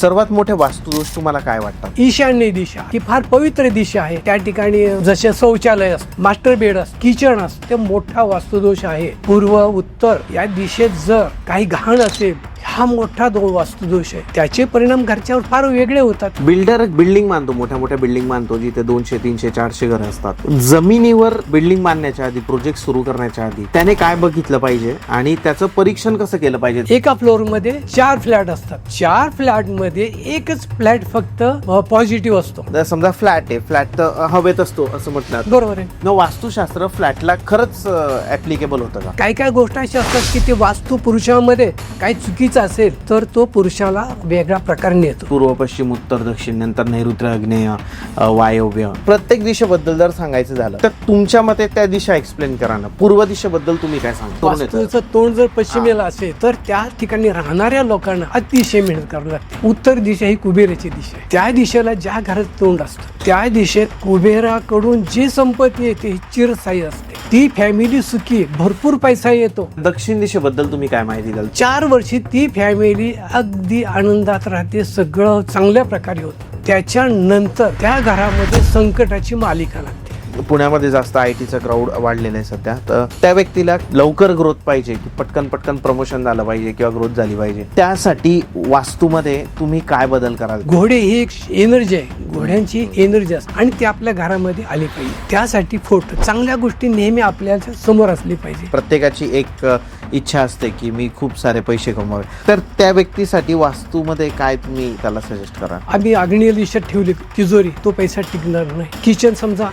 सर्वात मोठे वास्तुदोष तुम्हाला काय वाटतात? ईशान्य दिशा ही फार पवित्र दिशा आहे. त्या ठिकाणी जसे शौचालय असतं, मास्टर बेड असतं, किचन असतं, ते मोठा वास्तुदोष आहे. पूर्व उत्तर या दिशेत जर काही घाण असेल, हा मोठा वास्तुदोष आहे. त्याचे परिणाम घरच्यावर फार वेगळे होतात. बिल्डर बिल्डिंग बांधतो, मोठ्या मोठ्या बिल्डिंग बांधतो जिथे 200, 300, 400 घरं असतात. जमिनीवर बिल्डिंग बांधण्याच्या आधी, प्रोजेक्ट सुरू करण्याच्या आधी त्याने काय बघितलं पाहिजे आणि त्याचं परीक्षण कसं केलं पाहिजे? एका फ्लोअर मध्ये 4 फ्लॅट असतात. 4 फ्लॅट मध्ये एकच फ्लॅट फक्त पॉझिटिव्ह असतो. जर समजा फ्लॅट आहे, फ्लॅट तर हवेत असतो असं म्हटलं, बरोबर आहे. न वास्तुशास्त्र फ्लॅटला खरंच ऍप्लिकेबल होतं का? काही काही गोष्टी अशा असतात की ते वास्तू पुरुषामध्ये काही चुकीचं असेल तर तो पुरुषाला वेगळ्या प्रकारे येतो. पूर्व, पश्चिम, उत्तर, दक्षिण, नंतर नैऋत्य, आग्नेय, वायव्य, प्रत्येक दिशेबद्दल जर सांगायचं झालं तर तुमच्या मते त्या दिशा एक्सप्लेन करा ना. पूर्व दिशेबद्दल तुम्ही काय सांगता? वास्तूचं तोंड जर पश्चिमेला असेल तर त्या ठिकाणी राहणाऱ्या लोकांना अतिशय मेहनत करावी लागते. उत्तर दिशा ही कुबेराची दिशा आहे. त्या दिशेला ज्या घरात तोंड असतं त्या दिशेत कुबेराकडून जी संपत्ती येते ही चिरस्थायी असते. ती फॅमिली सुखी, भरपूर पैसा येतो. दक्षिण दिशेबद्दल तुम्ही काय माहिती द्याल? 4 वर्षी ती फॅमिली अगदी आनंदात राहते, सगळं चांगल्या प्रकारे होतं. त्याच्यानंतर त्या घरामध्ये संकटाची मालिका लागते. पुण्यामध्ये जास्त IT चा क्राऊड वाढलेला आहे सध्या, तर त्या व्यक्तीला लवकर ग्रोथ पाहिजे की पटकन प्रमोशन झालं पाहिजे किंवा ग्रोथ झाली पाहिजे, त्यासाठी वास्तूमध्ये तुम्ही काय बदल कराल? घोडे ही एक एनर्जी आहे, घोड्यांची एनर्जी असते आणि ती आपल्या घरामध्ये आली पाहिजे. त्यासाठी फोटो, चांगल्या गोष्टी नेहमी आपल्या समोर असली पाहिजे. प्रत्येकाची एक इच्छा असते की मी खूप सारे पैसे कमवावे, तर त्या व्यक्तीसाठी वास्तूमध्ये काय तुम्ही त्याला सजेस्ट करा? आम्ही आग्नेय दिशेत ठेवली तिजोरी, तो पैसा टिकणार नाही. किचन समजा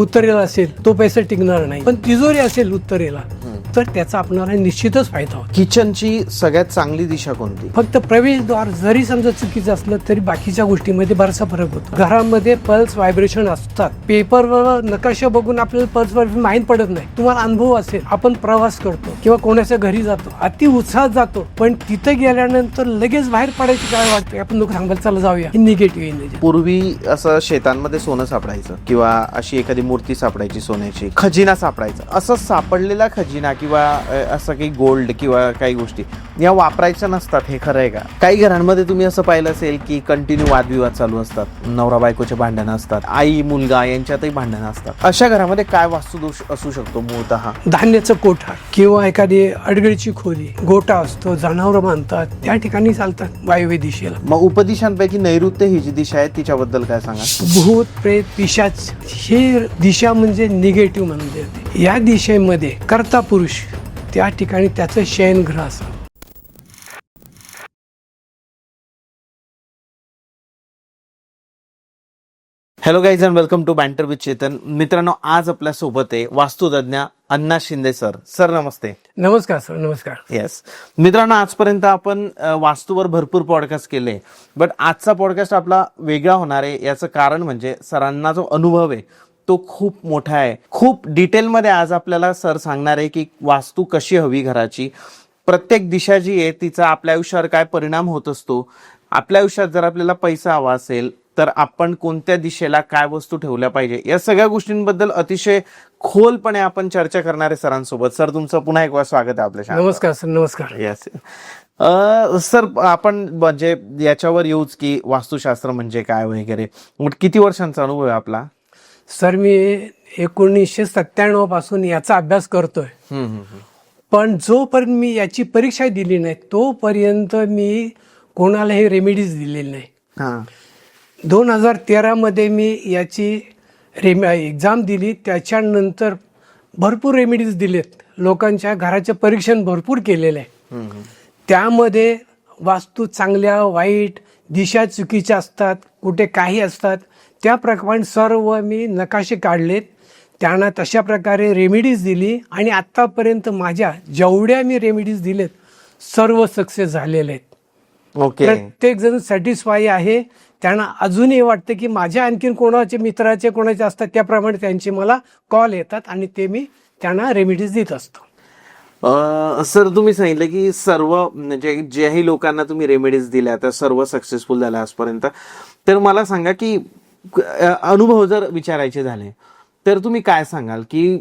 उत्तरेला असेल, तो पैसा टिकणार नाही. पण तिजोरी असेल उत्तरेला तर त्याचा आपल्याला निश्चितच फायदा होतो. किचनची सगळ्यात चांगली दिशा कोणती? फक्त प्रवेशद्वार जरी समजा चुकीचं असलं तरी बाकीच्या गोष्टीमध्ये बराचसा फरक होतो. घरामध्ये पल्स व्हायब्रेशन असतात. पेपरवर नकाशा बघून आपल्याला पल्स व्हायब्रेशन माहीत पडत नाही. तुम्हाला अनुभव असेल, आपण प्रवास करतो किंवा कोणाच्या घरी जातो, अति उत्साहात जातो, पण तिथे गेल्यानंतर लगेच बाहेर पडायची काय वाटतं, आपण लोक सांगायला चला जाऊया, ही निगेटिव्ह एनर्जी. पूर्वी असं शेतांमध्ये सोनं सापडायचं किंवा अशी एखादी मूर्ती सापडायची सोन्याची, खजिना सापडायचा. असं सापडलेला खजिना किंवा असं काही गोल्ड किंवा काही गोष्टी या वापरायच्या नसतात, हे खरं आहे का? काही घरांमध्ये तुम्ही असं पाहिलं असेल की कंटिन्यू वादविवाद चालू असतात, नवरा बायकोचे भांडणं असतात, आई मुलगा यांच्यातही भांडणं असतात. अशा घरामध्ये काय वास्तुदोष असू शकतो मूळतः? धान्याचं कोठार किंवा एखादी अडगळीची खोली, गोटा असतो, जनावर बांधतात, त्या ठिकाणी चालतात वायव्य दिशेला. मग उपदिशांपैकी नैऋत्य ही जी दिशा आहे तिच्याबद्दल काय सांगा? भूत, प्रेत, पिशाच ही दिशा म्हणजे निगेटिव्ह म्हणजे या दिशेमध्ये कर्ता पुरुष त्या ठिकाणी त्याचं शयनग्रह असावं. Hello guys and welcome to banter with Chetan. मित्रांनो, आज आपल्या सोबत आहे वास्तुतज्ञ अण्णा शिंदे सर. सर नमस्ते. नमस्कार सर. नमस्कार. येस मित्रांनो, आजपर्यंत आपण वास्तूवर भरपूर पॉडकास्ट केले, बट आजचा पॉडकास्ट आपला वेगळा होणार आहे. याचं कारण म्हणजे सरांना जो अनुभव आहे तो खूप मोठा आहे. खूप डिटेलमध्ये आज आपल्याला सर सांगणार आहे की वास्तू कशी हवी घराची, प्रत्येक दिशा जी आहे तिचा आपल्या आयुष्यावर काय परिणाम होत असतो. आपल्या आयुष्यात जर आपल्याला पैसा हवा असेल तर आपण कोणत्या दिशेला काय वस्तू ठेवल्या पाहिजे, या सगळ्या गोष्टींबद्दल अतिशय खोलपणे आपण चर्चा करणार आहे सरांसोबत. सर तुमचं पुन्हा एक वेळा स्वागत आहे आपल्या शाळेत. नमस्कार सर. नमस्कार. येस सर, आपण म्हणजे याच्यावर येऊच की वास्तुशास्त्र म्हणजे काय वगैरे. किती वर्षांचा अनुभव आहे आपला? सर मी 1997 पासून याचा अभ्यास करतोय. पण जोपर्यंत मी याची परीक्षा दिली नाही तोपर्यंत मी कोणालाही रेमेडीज दिलेली नाही. 2013 मध्ये मी याची एक्झाम दिली. त्याच्यानंतर भरपूर रेमेडीज दिलेत, लोकांच्या घराचे परीक्षण भरपूर केलेलं आहे. त्यामध्ये वास्तू चांगल्या वाईट, दिशा चुकीच्या असतात, कुठे काही असतात, त्याप्रमाणे सर्व मी नकाशे काढलेत, त्यांना तशा प्रकारे रेमेडीज दिली आणि आत्तापर्यंत माझ्या जेवढ्या मी रेमेडीज दिलेत सर्व सक्सेस झालेले आहेत. ओके. प्रत्येक जण सॅटिस्फाय आहे. त्यांना अजूनही वाटतं की माझ्या आणखीन कोणाचे मित्राचे कोणाचे असतात त्याप्रमाणे त्यांचे मला कॉल येतात आणि ते मी त्यांना रेमेडीज देत असतो. सर तुम्ही सांगितलं की सर्व म्हणजे ज्याही लोकांना तुम्ही रेमेडीज दिल्या त्या सर्व सक्सेसफुल झाल्या आजपर्यंत. तर मला सांगा की अनुभव जर विचारायचे झाले तर तुम्ही काय सांगाल की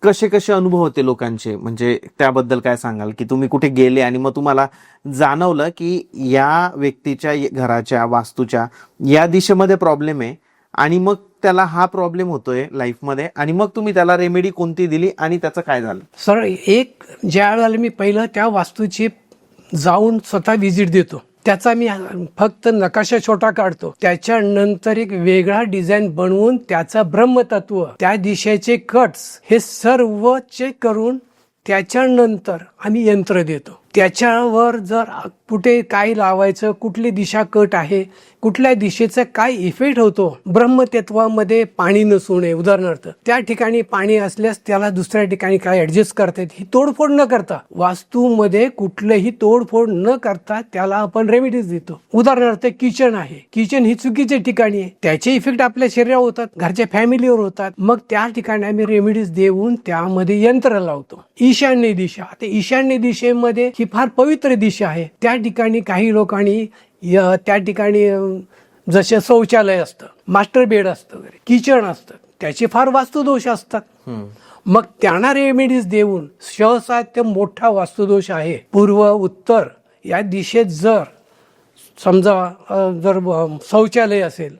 कसे कसे अनुभव होते लोकांचे, म्हणजे त्याबद्दल काय सांगाल की तुम्ही कुठे गेले आणि मग तुम्हाला जाणवलं की या व्यक्तीच्या घराच्या वास्तूच्या या दिशेमध्ये प्रॉब्लेम आहे आणि मग त्याला हा प्रॉब्लेम होतोय लाईफमध्ये, आणि मग तुम्ही त्याला रेमेडी कोणती दिली आणि त्याचं काय झालं? सर, एक ज्या वेळेला मी पहिलं त्या वास्तूची जाऊन स्वतः व्हिजिट देतो, त्याचा मी फक्त नकाशा छोटा काढतो, त्याच्यानंतर एक वेगळा डिझाईन बनवून त्याचा ब्रह्मतत्व, त्या दिशेचे कट्स हे सर्व चेक करून त्याच्यानंतर आम्ही यंत्र देतो. त्याच्यावर जर कुठे काय लावायचं, कुठली दिशा कट आहे, कुठल्या दिशेचा काय इफेक्ट होतो, ब्रह्मतत्वामध्ये पाणी नसू नये उदाहरणार्थ, त्या ठिकाणी पाणी असल्यास त्याला दुसऱ्या ठिकाणी काय ऍडजस्ट करता येते, ही तोडफोड न करता, वास्तूमध्ये कुठलंही तोडफोड न करता त्याला आपण रेमेडीज देतो. उदाहरणार्थ किचन आहे, किचन ही चुकीच्या ठिकाणी आहे, त्याचे इफेक्ट आपल्या शरीरावर होतात, घरच्या फॅमिलीवर होतात, मग त्या ठिकाणी आम्ही रेमेडीज देऊन त्यामध्ये यंत्र लावतो. ईशान्य दिशा, आता ईशान्य दिशेमध्ये ही फार पवित्र दिशा आहे, त्या ठिकाणी काही लोकांनी त्या ठिकाणी जसे शौचालय असतं, मास्टर बेड असतं वगैरे, किचन असतं, त्याचे फार वास्तुदोष असतात. मग त्यांना रेमेडीज देऊन, सहसा ते मोठा वास्तुदोष आहे पूर्व उत्तर या दिशेत, जर समजा जर शौचालय असेल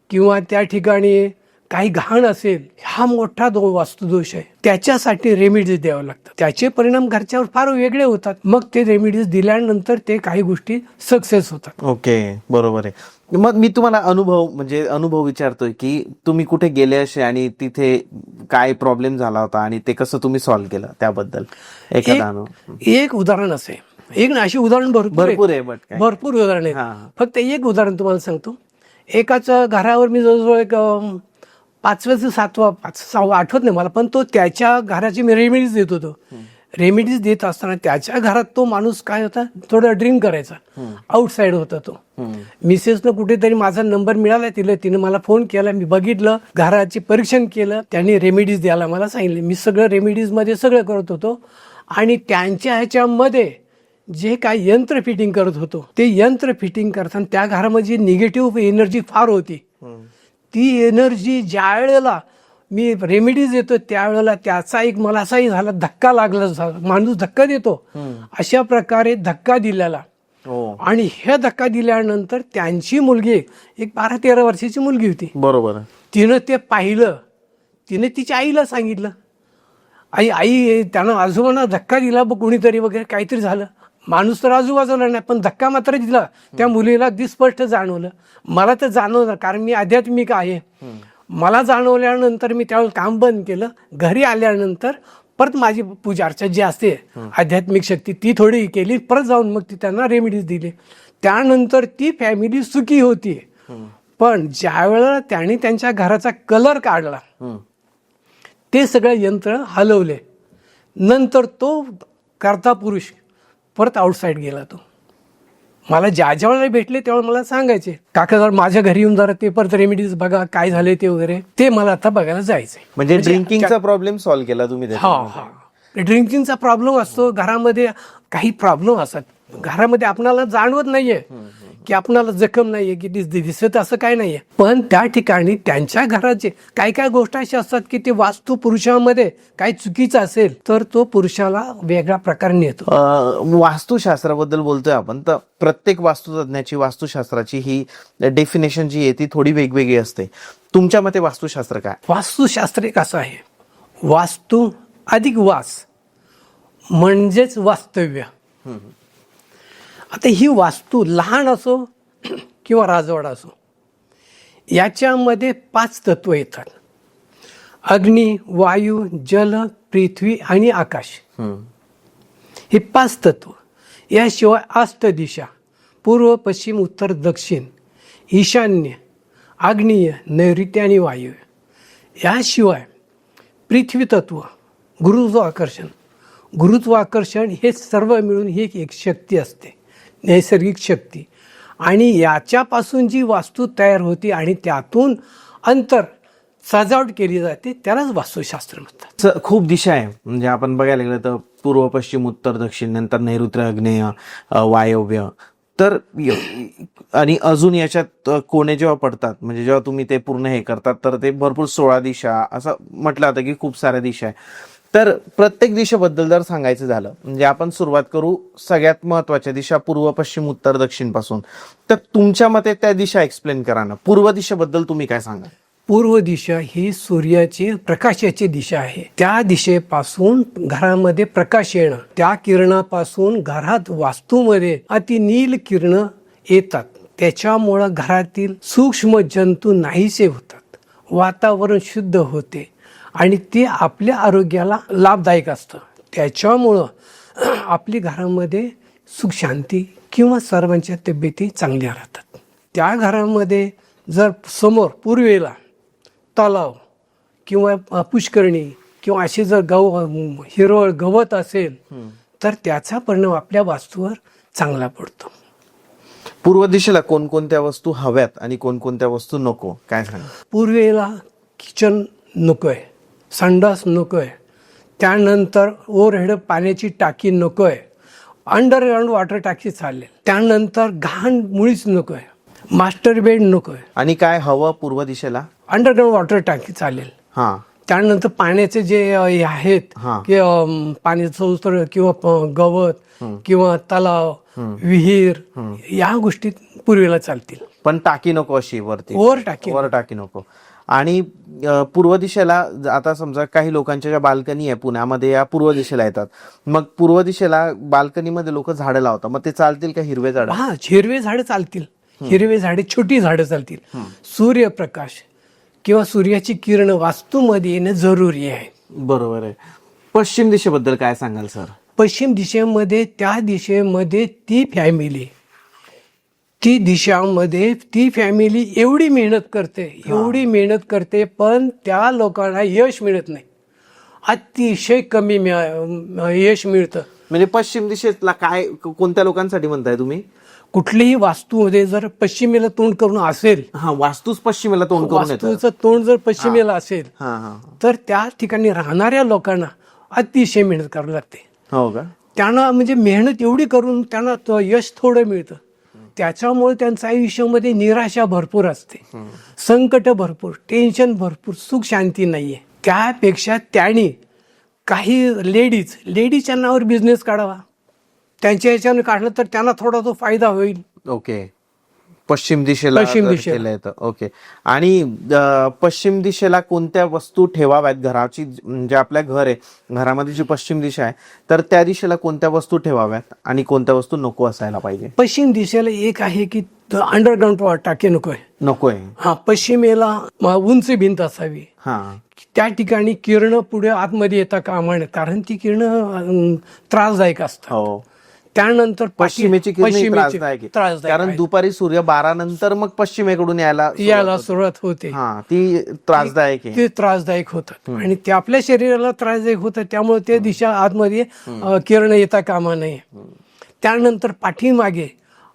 किंवा त्या ठिकाणी काही घाण असेल, हा मोठा वास्तुदोष आहे, त्याच्यासाठी रेमेडीज द्यावं लागतं. त्याचे परिणाम घरच्यावर फार वेगळे होतात, मग ते रेमेडीज दिल्यानंतर ते काही गोष्टी सक्सेस होतात. ओके, बरोबर आहे. मग मी तुम्हाला अनुभव विचारतोय की तुम्ही कुठे गेले असे आणि तिथे काय प्रॉब्लेम झाला होता आणि ते कसं तुम्ही सॉल्व्ह केलं, त्याबद्दल एखादा अनुभव. एक उदाहरण असे, एक ना अशी उदाहरण भरपूर आहे, भरपूर उदाहरण आहे. फक्त एक उदाहरण तुम्हाला सांगतो. एकाच घरावर मी जवळजवळ एक 5व्या 6व्या आठवत नाही मला, पण तो त्याच्या घराची मी रेमेडीज देत होतो. रेमेडीज देत असताना त्याच्या घरात तो माणूस काय होता, थोडा ड्रिंक करायचा, आउटसाइड होता तो. मिसेसनं कुठेतरी माझा नंबर मिळाला, तिने मला फोन केला, मी बघितलं, घराचे परीक्षण केलं, त्यांनी रेमेडीज द्यायला मला सांगितले. मी सगळं रेमेडीज मध्ये सगळं करत होतो आणि त्यांच्या ह्याच्यामध्ये जे काय यंत्र फिटिंग करत होतो, ते यंत्र फिटिंग करताना त्या घरामध्ये निगेटिव्ह एनर्जी फार होती. ती एनर्जी ज्या वेळेला मी रेमेडीज देतो त्यावेळेला त्याचा एक मला असाही झाला, धक्का लागला, माणूस धक्का देतो अशा प्रकारे धक्का दिलेला. आणि हे धक्का दिल्यानंतर त्यांची मुलगी, एक 12-13 वर्षाची मुलगी होती, बरोबर, तिनं ते पाहिलं, तिने तिच्या आईला सांगितलं, आई त्यानं आजोबांना धक्का दिला बघ कोणीतरी वगैरे, काहीतरी झालं. माणूस तर आजूबाजूला नाही, पण धक्का मात्र दिला. त्या मुलीला अगदी स्पष्ट जाणवलं. मला तर जाणवलं, कारण मी आध्यात्मिक आहे. मला जाणवल्यानंतर मी त्यावेळेस काम बंद केलं. घरी आल्यानंतर परत माझी पूजा अर्चा जी असते, आध्यात्मिक शक्ती, ती थोडी केली. परत जाऊन मग ती त्यांना रेमेडीज दिली. त्यानंतर ती फॅमिली सुखी होती. पण ज्या वेळेला त्यांनी त्यांच्या घराचा कलर काढला, ते सगळे यंत्र हलवले, नंतर तो कर्ता पुरुष परत आउटसाइड गेला. तो मला ज्या वेळेला भेटले त्यावेळेला मला सांगायचे, काका जर माझ्या घरी येऊन जरा ते परत रेमेडीज बघा काय झाले ते वगैरे, ते मला आता बघायला जायचंय. म्हणजे ड्रिंकिंगचा प्रॉब्लेम सॉल्व्ह केला तुम्ही? ड्रिंकिंगचा प्रॉब्लेम असतो घरामध्ये, काही प्रॉब्लेम असतात घरामध्ये, आपणाला जाणवत नाहीये की आपणाला जखम नाहीये की दिसत, असं काय नाहीये. पण त्या ठिकाणी त्यांच्या घराचे काय काय गोष्टी अशा असतात की ते वास्तू पुरुषामध्ये काही चुकीचं असेल तर तो पुरुषाला वेगळ्या प्रकारे येतो. वास्तुशास्त्राबद्दल बोलतोय आपण, तर प्रत्येक वास्तुतज्ञाची, वास्तुशास्त्राची ही डेफिनेशन जी आहे ती थोडी वेगवेगळी असते. तुमच्या मते वास्तुशास्त्र काय? वास्तुशास्त्र एक असं आहे, वास्तू अधिक वास म्हणजेच वास्तव्य. आता ही वास्तू लहान असो किंवा राजवाडा असो, याच्यामध्ये 5 तत्व येतात: अग्नी, वायू, जल, पृथ्वी आणि आकाश. हे 5 तत्व. याशिवाय 8 दिशा: पूर्व, पश्चिम, उत्तर, दक्षिण, ईशान्य, आग्नेय, नैऋत्य आणि वायव्य. याशिवाय पृथ्वी तत्व, गुरुत्वाकर्षण हे सर्व मिळून ही एक शक्ती असते, नैसर्गिक शक्ती. आणि याच्यापासून जी वास्तू तयार होती आणि त्यातून अंतर सजावट केली जाते, त्यालाच वास्तुशास्त्र म्हणतात. खूप दिशा आहे, म्हणजे आपण बघायला गेलं तर पूर्व, पश्चिम, उत्तर, दक्षिण, नंतर नैऋत्य, आग्नेय, वायव्य. तर आणि अजून याच्यात कोणे जेव्हा पडतात, म्हणजे जेव्हा तुम्ही ते पूर्ण हे करतात, तर ते भरपूर 16 दिशा असं म्हटलं जातं की खूप साऱ्या दिशा आहे. तर प्रत्येक दिशेबद्दल जर सांगायचं झालं, म्हणजे आपण सुरुवात करू सगळ्यात महत्वाच्या दिशा पूर्व, पश्चिम, उत्तर, दक्षिण पासून. तर तुमच्या मते त्या दिशा एक्सप्लेन करा ना. पूर्व दिशेबद्दल तुम्ही काय सांगा? पूर्व दिशा ही सूर्याची प्रकाशाची दिशा आहे. त्या दिशेपासून घरामध्ये प्रकाश येणं, त्या किरणापासून घरात वास्तूमध्ये अतिनील किरण येतात. त्याच्यामुळं घरातील सूक्ष्म जंतू नाहीसे होतात, वातावरण शुद्ध होते आणि ते आपल्या आरोग्याला लाभदायक असतं. त्याच्यामुळं आपली घरामध्ये सुख शांती किंवा सर्वांच्या तब्येती चांगल्या राहतात. त्या घरामध्ये जर समोर पूर्वेला तलाव किंवा पुष्करणी किंवा असे जर हिरवळ गवत असेल तर त्याचा परिणाम आपल्या वास्तूवर चांगला पडतो. पूर्व दिशेला कोणकोणत्या वस्तू हव्यात आणि कोणकोणत्या वस्तू नको, काय सांगा? पूर्वेला किचन नकोय, संडास नकोय, त्यानंतर ओव्हरहेड पाण्याची टाकी नकोय, अंडरग्राऊंड वॉटर टाकी चालेल, त्यानंतर घाण मुळीच नकोय, मास्टर बेड नकोय. आणि काय हवं पूर्व दिशेला? अंडरग्राऊंड वॉटर टाकी चालेल. हा. त्यानंतर पाण्याचे जे हे आहेत की पाण्याचं स्रोत किंवा गवत किंवा तलाव, विहीर, या गोष्टी पूर्वेला चालतील. पण टाकी नको अशी वरती, वर टाकी नको. आणि पूर्व दिशेला आता समजा काही लोकांच्या ज्या बाल्कनी आहे पुण्यामध्ये या पूर्व दिशेला येतात, मग पूर्व दिशेला बाल्कनीमध्ये लोक झाडं लावतात, मग ते चालतील का हिरवे झाडं? हा, हिरवे झाडं चालतील. हिरवे झाडे, छोटी झाडं चालतील. सूर्यप्रकाश किंवा सूर्याची किरण वास्तूमध्ये येणं जरुरी आहे. बरोबर आहे. पश्चिम दिशेबद्दल काय सांगाल सर? पश्चिम दिशेमध्ये त्या दिशेमध्ये ती फॅमिली एवढी मेहनत करते पण त्या लोकांना यश मिळत नाही. अतिशय कमी यश मिळतं. म्हणजे पश्चिम दिशेतला काय कोणत्या लोकांसाठी म्हणताय तुम्ही? कुठलीही वास्तूमध्ये जर पश्चिमेला तोंड करून असेल, वास्तूच पश्चिमेला तोंड करून येतं. वास्तूचं तोंड जर पश्चिमेला असेल तर त्या ठिकाणी राहणाऱ्या लोकांना अतिशय मेहनत करावी लागते. हो का? त्यांना म्हणजे मेहनत एवढी करून त्यांना यश थोडं मिळतं. त्याच्यामुळे त्यांच्या आयुष्यामध्ये निराशा भरपूर असते, संकट भरपूर, टेन्शन भरपूर, सुख शांती नाहीये. त्यापेक्षा त्यांनी काही लेडीजच्या नावावर बिझनेस काढावा. त्यांच्या ह्याच्याने काढलं तर त्यांना थोडा तो फायदा होईल. ओके. पश्चिम दिशेला केलं येतं. ओके. आणि पश्चिम दिशेला कोणत्या वस्तू ठेवाव्यात घराची, म्हणजे आपल्या घर आहे, घरामध्ये जी पश्चिम दिशा आहे तर त्या दिशेला कोणत्या वस्तू ठेवाव्यात आणि कोणत्या वस्तू नको असायला पाहिजे? पश्चिम दिशेला एक आहे की अंडरग्राऊंड टाकी नकोय. हा, पश्चिमेला उंच भिंत असावी. त्या ठिकाणी किरण पुढे आतमध्ये येता कामा नये, कारण ती किरण त्रासदायक असतात. त्यानंतर पश्चिमेची त्रासदायक, कारण दुपारी सूर्य 12 नंतर मग पश्चिमेकडून यायला सुरुवात होते. ती त्रासदायक आहे. ते त्रासदायक होतात आणि ते आपल्या शरीराला त्रासदायक होतं. त्यामुळे ते दिशा आतमध्ये किरण येता कामा नये. त्यानंतर पाठीमागे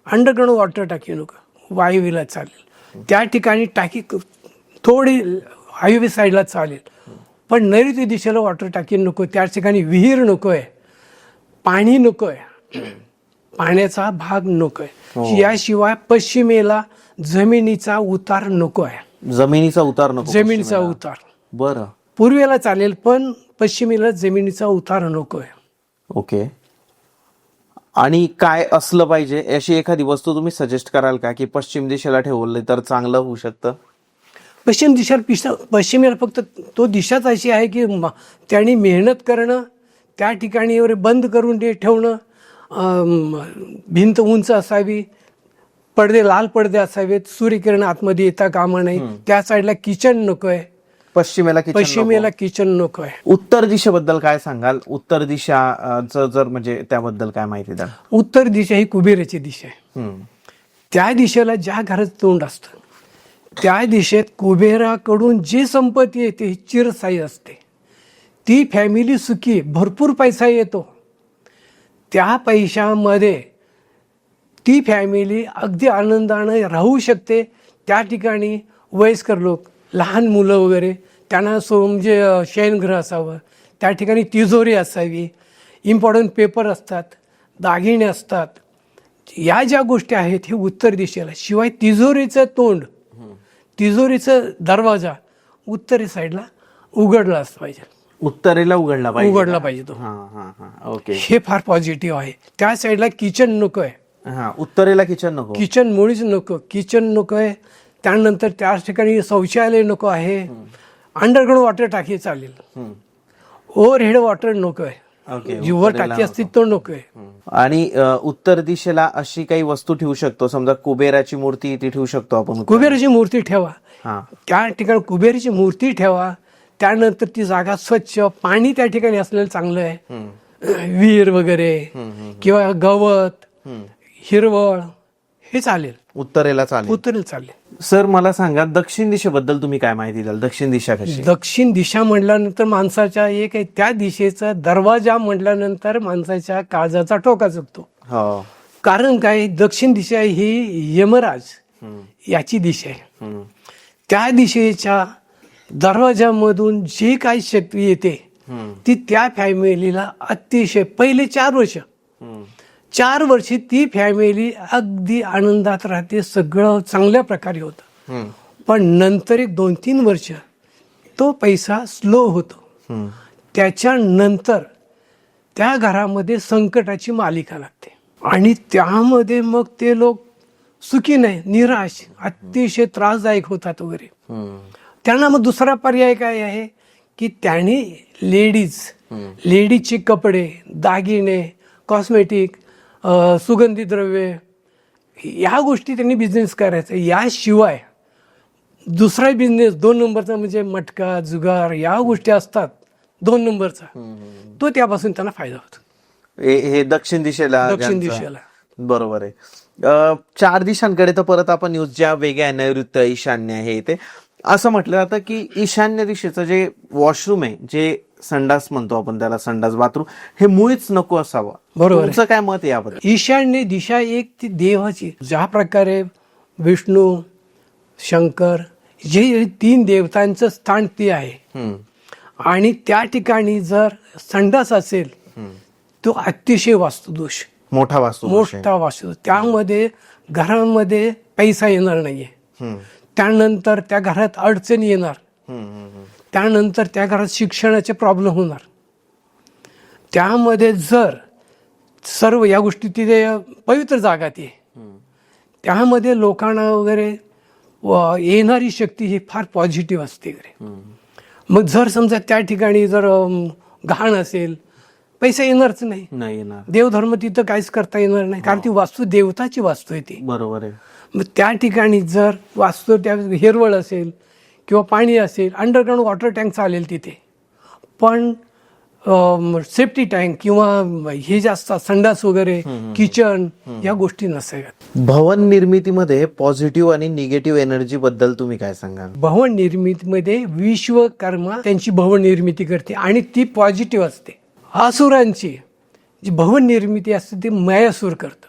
अंडरग्राऊंड वॉटर टाकी नको, वायुवीला चालेल. त्या ठिकाणी टाकी थोडी हायवे साईडला चालेल, पण नैऋत्य दिशेला वॉटर टाकी नको. त्या ठिकाणी विहीर नकोय, पाणी नकोय, पाण्याचा भाग नकोय. याशिवाय पश्चिमेला जमिनीचा उतार नको आहे. जमिनीचा उतार नको? जमिनीचा उतार. बरं. पूर्वेला चालेल पण पश्चिमेला जमिनीचा उतार नकोय. ओके. आणि काय असलं पाहिजे अशी एखादी वस्तू तुम्ही सजेस्ट कराल का की पश्चिम दिशेला ठेवले तर चांगलं होऊ शकतं? पश्चिमेला फक्त तो दिशाच अशी आहे की त्यांनी मेहनत करणं, त्या ठिकाणी बंद करून ते ठेवणं, भिंत उंच असावी, लाल पडदे असावेत, सूर्यकिरण आतमध्ये येता कामा नाही. त्या साईडला किचन नकोय. पश्चिमेला किचन नकोय. उत्तर दिशेबद्दल काय सांगाल? उत्तर दिशाचं जर म्हणजे त्याबद्दल काय माहिती द्या? उत्तर दिशा ही कुबेराची दिशा आहे. त्या दिशेला ज्या घराचं तोंड असतं त्या दिशेत कुबेराकडून जी संपत्ती येते ही चिरस्थायी असते. ती फॅमिली सुखी, भरपूर पैसा येतो. त्या पैशामध्ये ती फॅमिली अगदी आनंदाने राहू शकते. त्या ठिकाणी वयस्कर लोक, लहान मुलं वगैरे, त्यांना म्हणजे शयनगृह असावं, त्या ठिकाणी तिजोरी असावी, इम्पॉर्टंट पेपर असतात, दागिने असतात, या ज्या गोष्टी आहेत हे उत्तर दिशेला. शिवाय तिजोरीचं तोंड, तिजोरीचं दरवाजा उत्तरे साईडला उघडला असला पाहिजे, उत्तरेला उघडला पाहिजे तो. ओके. हे फार पॉझिटिव्ह आहे. त्या साईडला किचन नको आहे, उत्तरेला किचन नको, किचन मुळीच नको, किचन नको आहे. त्यानंतर त्या ठिकाणी शौचालय नको आहे. अंडरग्राऊंड वॉटर टाकी चालेल, ओव्हरहेड वॉटर नको आहे. जीवर टाकी असती तो नको आहे. आणि उत्तर दिशेला अशी काही वस्तू ठेवू शकतो, समजा कुबेराची मूर्ती ती ठेवू शकतो आपण. कुबेराची मूर्ती ठेवा, त्या ठिकाणी कुबेराची मूर्ती ठेवा. त्यानंतर ती जागा स्वच्छ, पाणी त्या ठिकाणी असलेलं चांगलं आहे, विहीर वगैरे किंवा गवत, हिरवळ, हे चालेल, उत्तरेला चालेल, उत्तरेला चालेल. सर मला सांगा, दक्षिण दिशेबद्दल तुम्ही काय माहिती द्याल? दक्षिण दिशा कशी? दक्षिण दिशा म्हटल्यानंतर माणसाच्या एक आहे, त्या दिशेचा दरवाजा म्हटल्यानंतर माणसाच्या काळजाचा ठोका चुकतो. कारण काय, दक्षिण दिशा ही यमराज याची दिशा आहे. त्या दिशेच्या दरवाजामधून जी काही शक्ती येते ती त्या फॅमिलीला अतिशय पहिले 4 वर्ष ती फॅमिली अगदी आनंदात राहते, सगळं चांगल्या प्रकारे होतं. पण नंतर एक 2-3 वर्ष तो पैसा स्लो होतो. त्याच्यानंतर त्या घरामध्ये संकटाची मालिका लागते आणि त्यामध्ये मग ते लोक सुखी नाही, निराश, अतिशय त्रासदायक होतात वगैरे. त्यांना मग दुसरा पर्याय काय आहे की त्याने लेडीजचे कपडे, दागिने, कॉस्मेटिक, सुगंधी द्रव्ये, या गोष्टी त्यांनी बिझनेस करायचा. याशिवाय दुसरा बिझनेस 2 नंबरचा म्हणजे मटका, जुगार, या गोष्टी असतात 2 नंबरचा, तो त्यापासून त्यांना फायदा होतो. हे दक्षिण दिशेला, बरोबर आहे. 4 दिशांकडे तर परत आपण न्यूज ज्या वेगळ्या, नैऋत्य, ईशान्य, हे ते असं म्हटलं जातं की ईशान्य दिशेचं जे वॉशरूम आहे, जे संडास म्हणतो आपण त्याला, संडास बाथरूम, हे मुळीच नको असावं. बरोबर. तुमचं काय मत आहे याबद्दल? ईशान्य दिशा एक ती देवाची, ज्या प्रकारे विष्णू, शंकर, जे 3 देवतांचं स्थान ते आहे. आणि त्या ठिकाणी जर संडास असेल तो अतिशय वास्तुदोष, मोठा वास्तुदोष. त्यामध्ये घरामध्ये पैसा येणार नाहीये. त्यानंतर त्या घरात अडचणी येणार. त्यानंतर त्या घरात शिक्षणाचे प्रॉब्लेम होणार. त्यामध्ये जर सर्व या गोष्टी, तिथे पवित्र जागा ती, त्यामध्ये लोकांना वगैरे येणारी शक्ती ही फार पॉझिटिव्ह असते वगैरे. मग जर समजा त्या ठिकाणी जर घाण असेल, पैसा येणारच नाही. देवधर्म तिथं काहीच करता येणार नाही, कारण ती वास्तू देवताची वास्तू आहे ती. बरोबर आहे. मग त्या ठिकाणी जर वास्तू त्या हिरवळ असेल किंवा पाणी असेल, अंडरग्राऊंड वॉटर टँक चालेल तिथे, पण सेफ्टी टँक किंवा हे जास्त संडास वगैरे, किचन, या गोष्टी नसाव्यात. भवन निर्मितीमध्ये पॉझिटिव्ह आणि निगेटिव्ह एनर्जी बद्दल तुम्ही काय सांगाल? भवन निर्मितीमध्ये विश्वकर्मा त्यांची भवन निर्मिती करते आणि ती पॉझिटिव्ह असते. असुरांची जी भवन निर्मिती असते ती मयासूर करतं,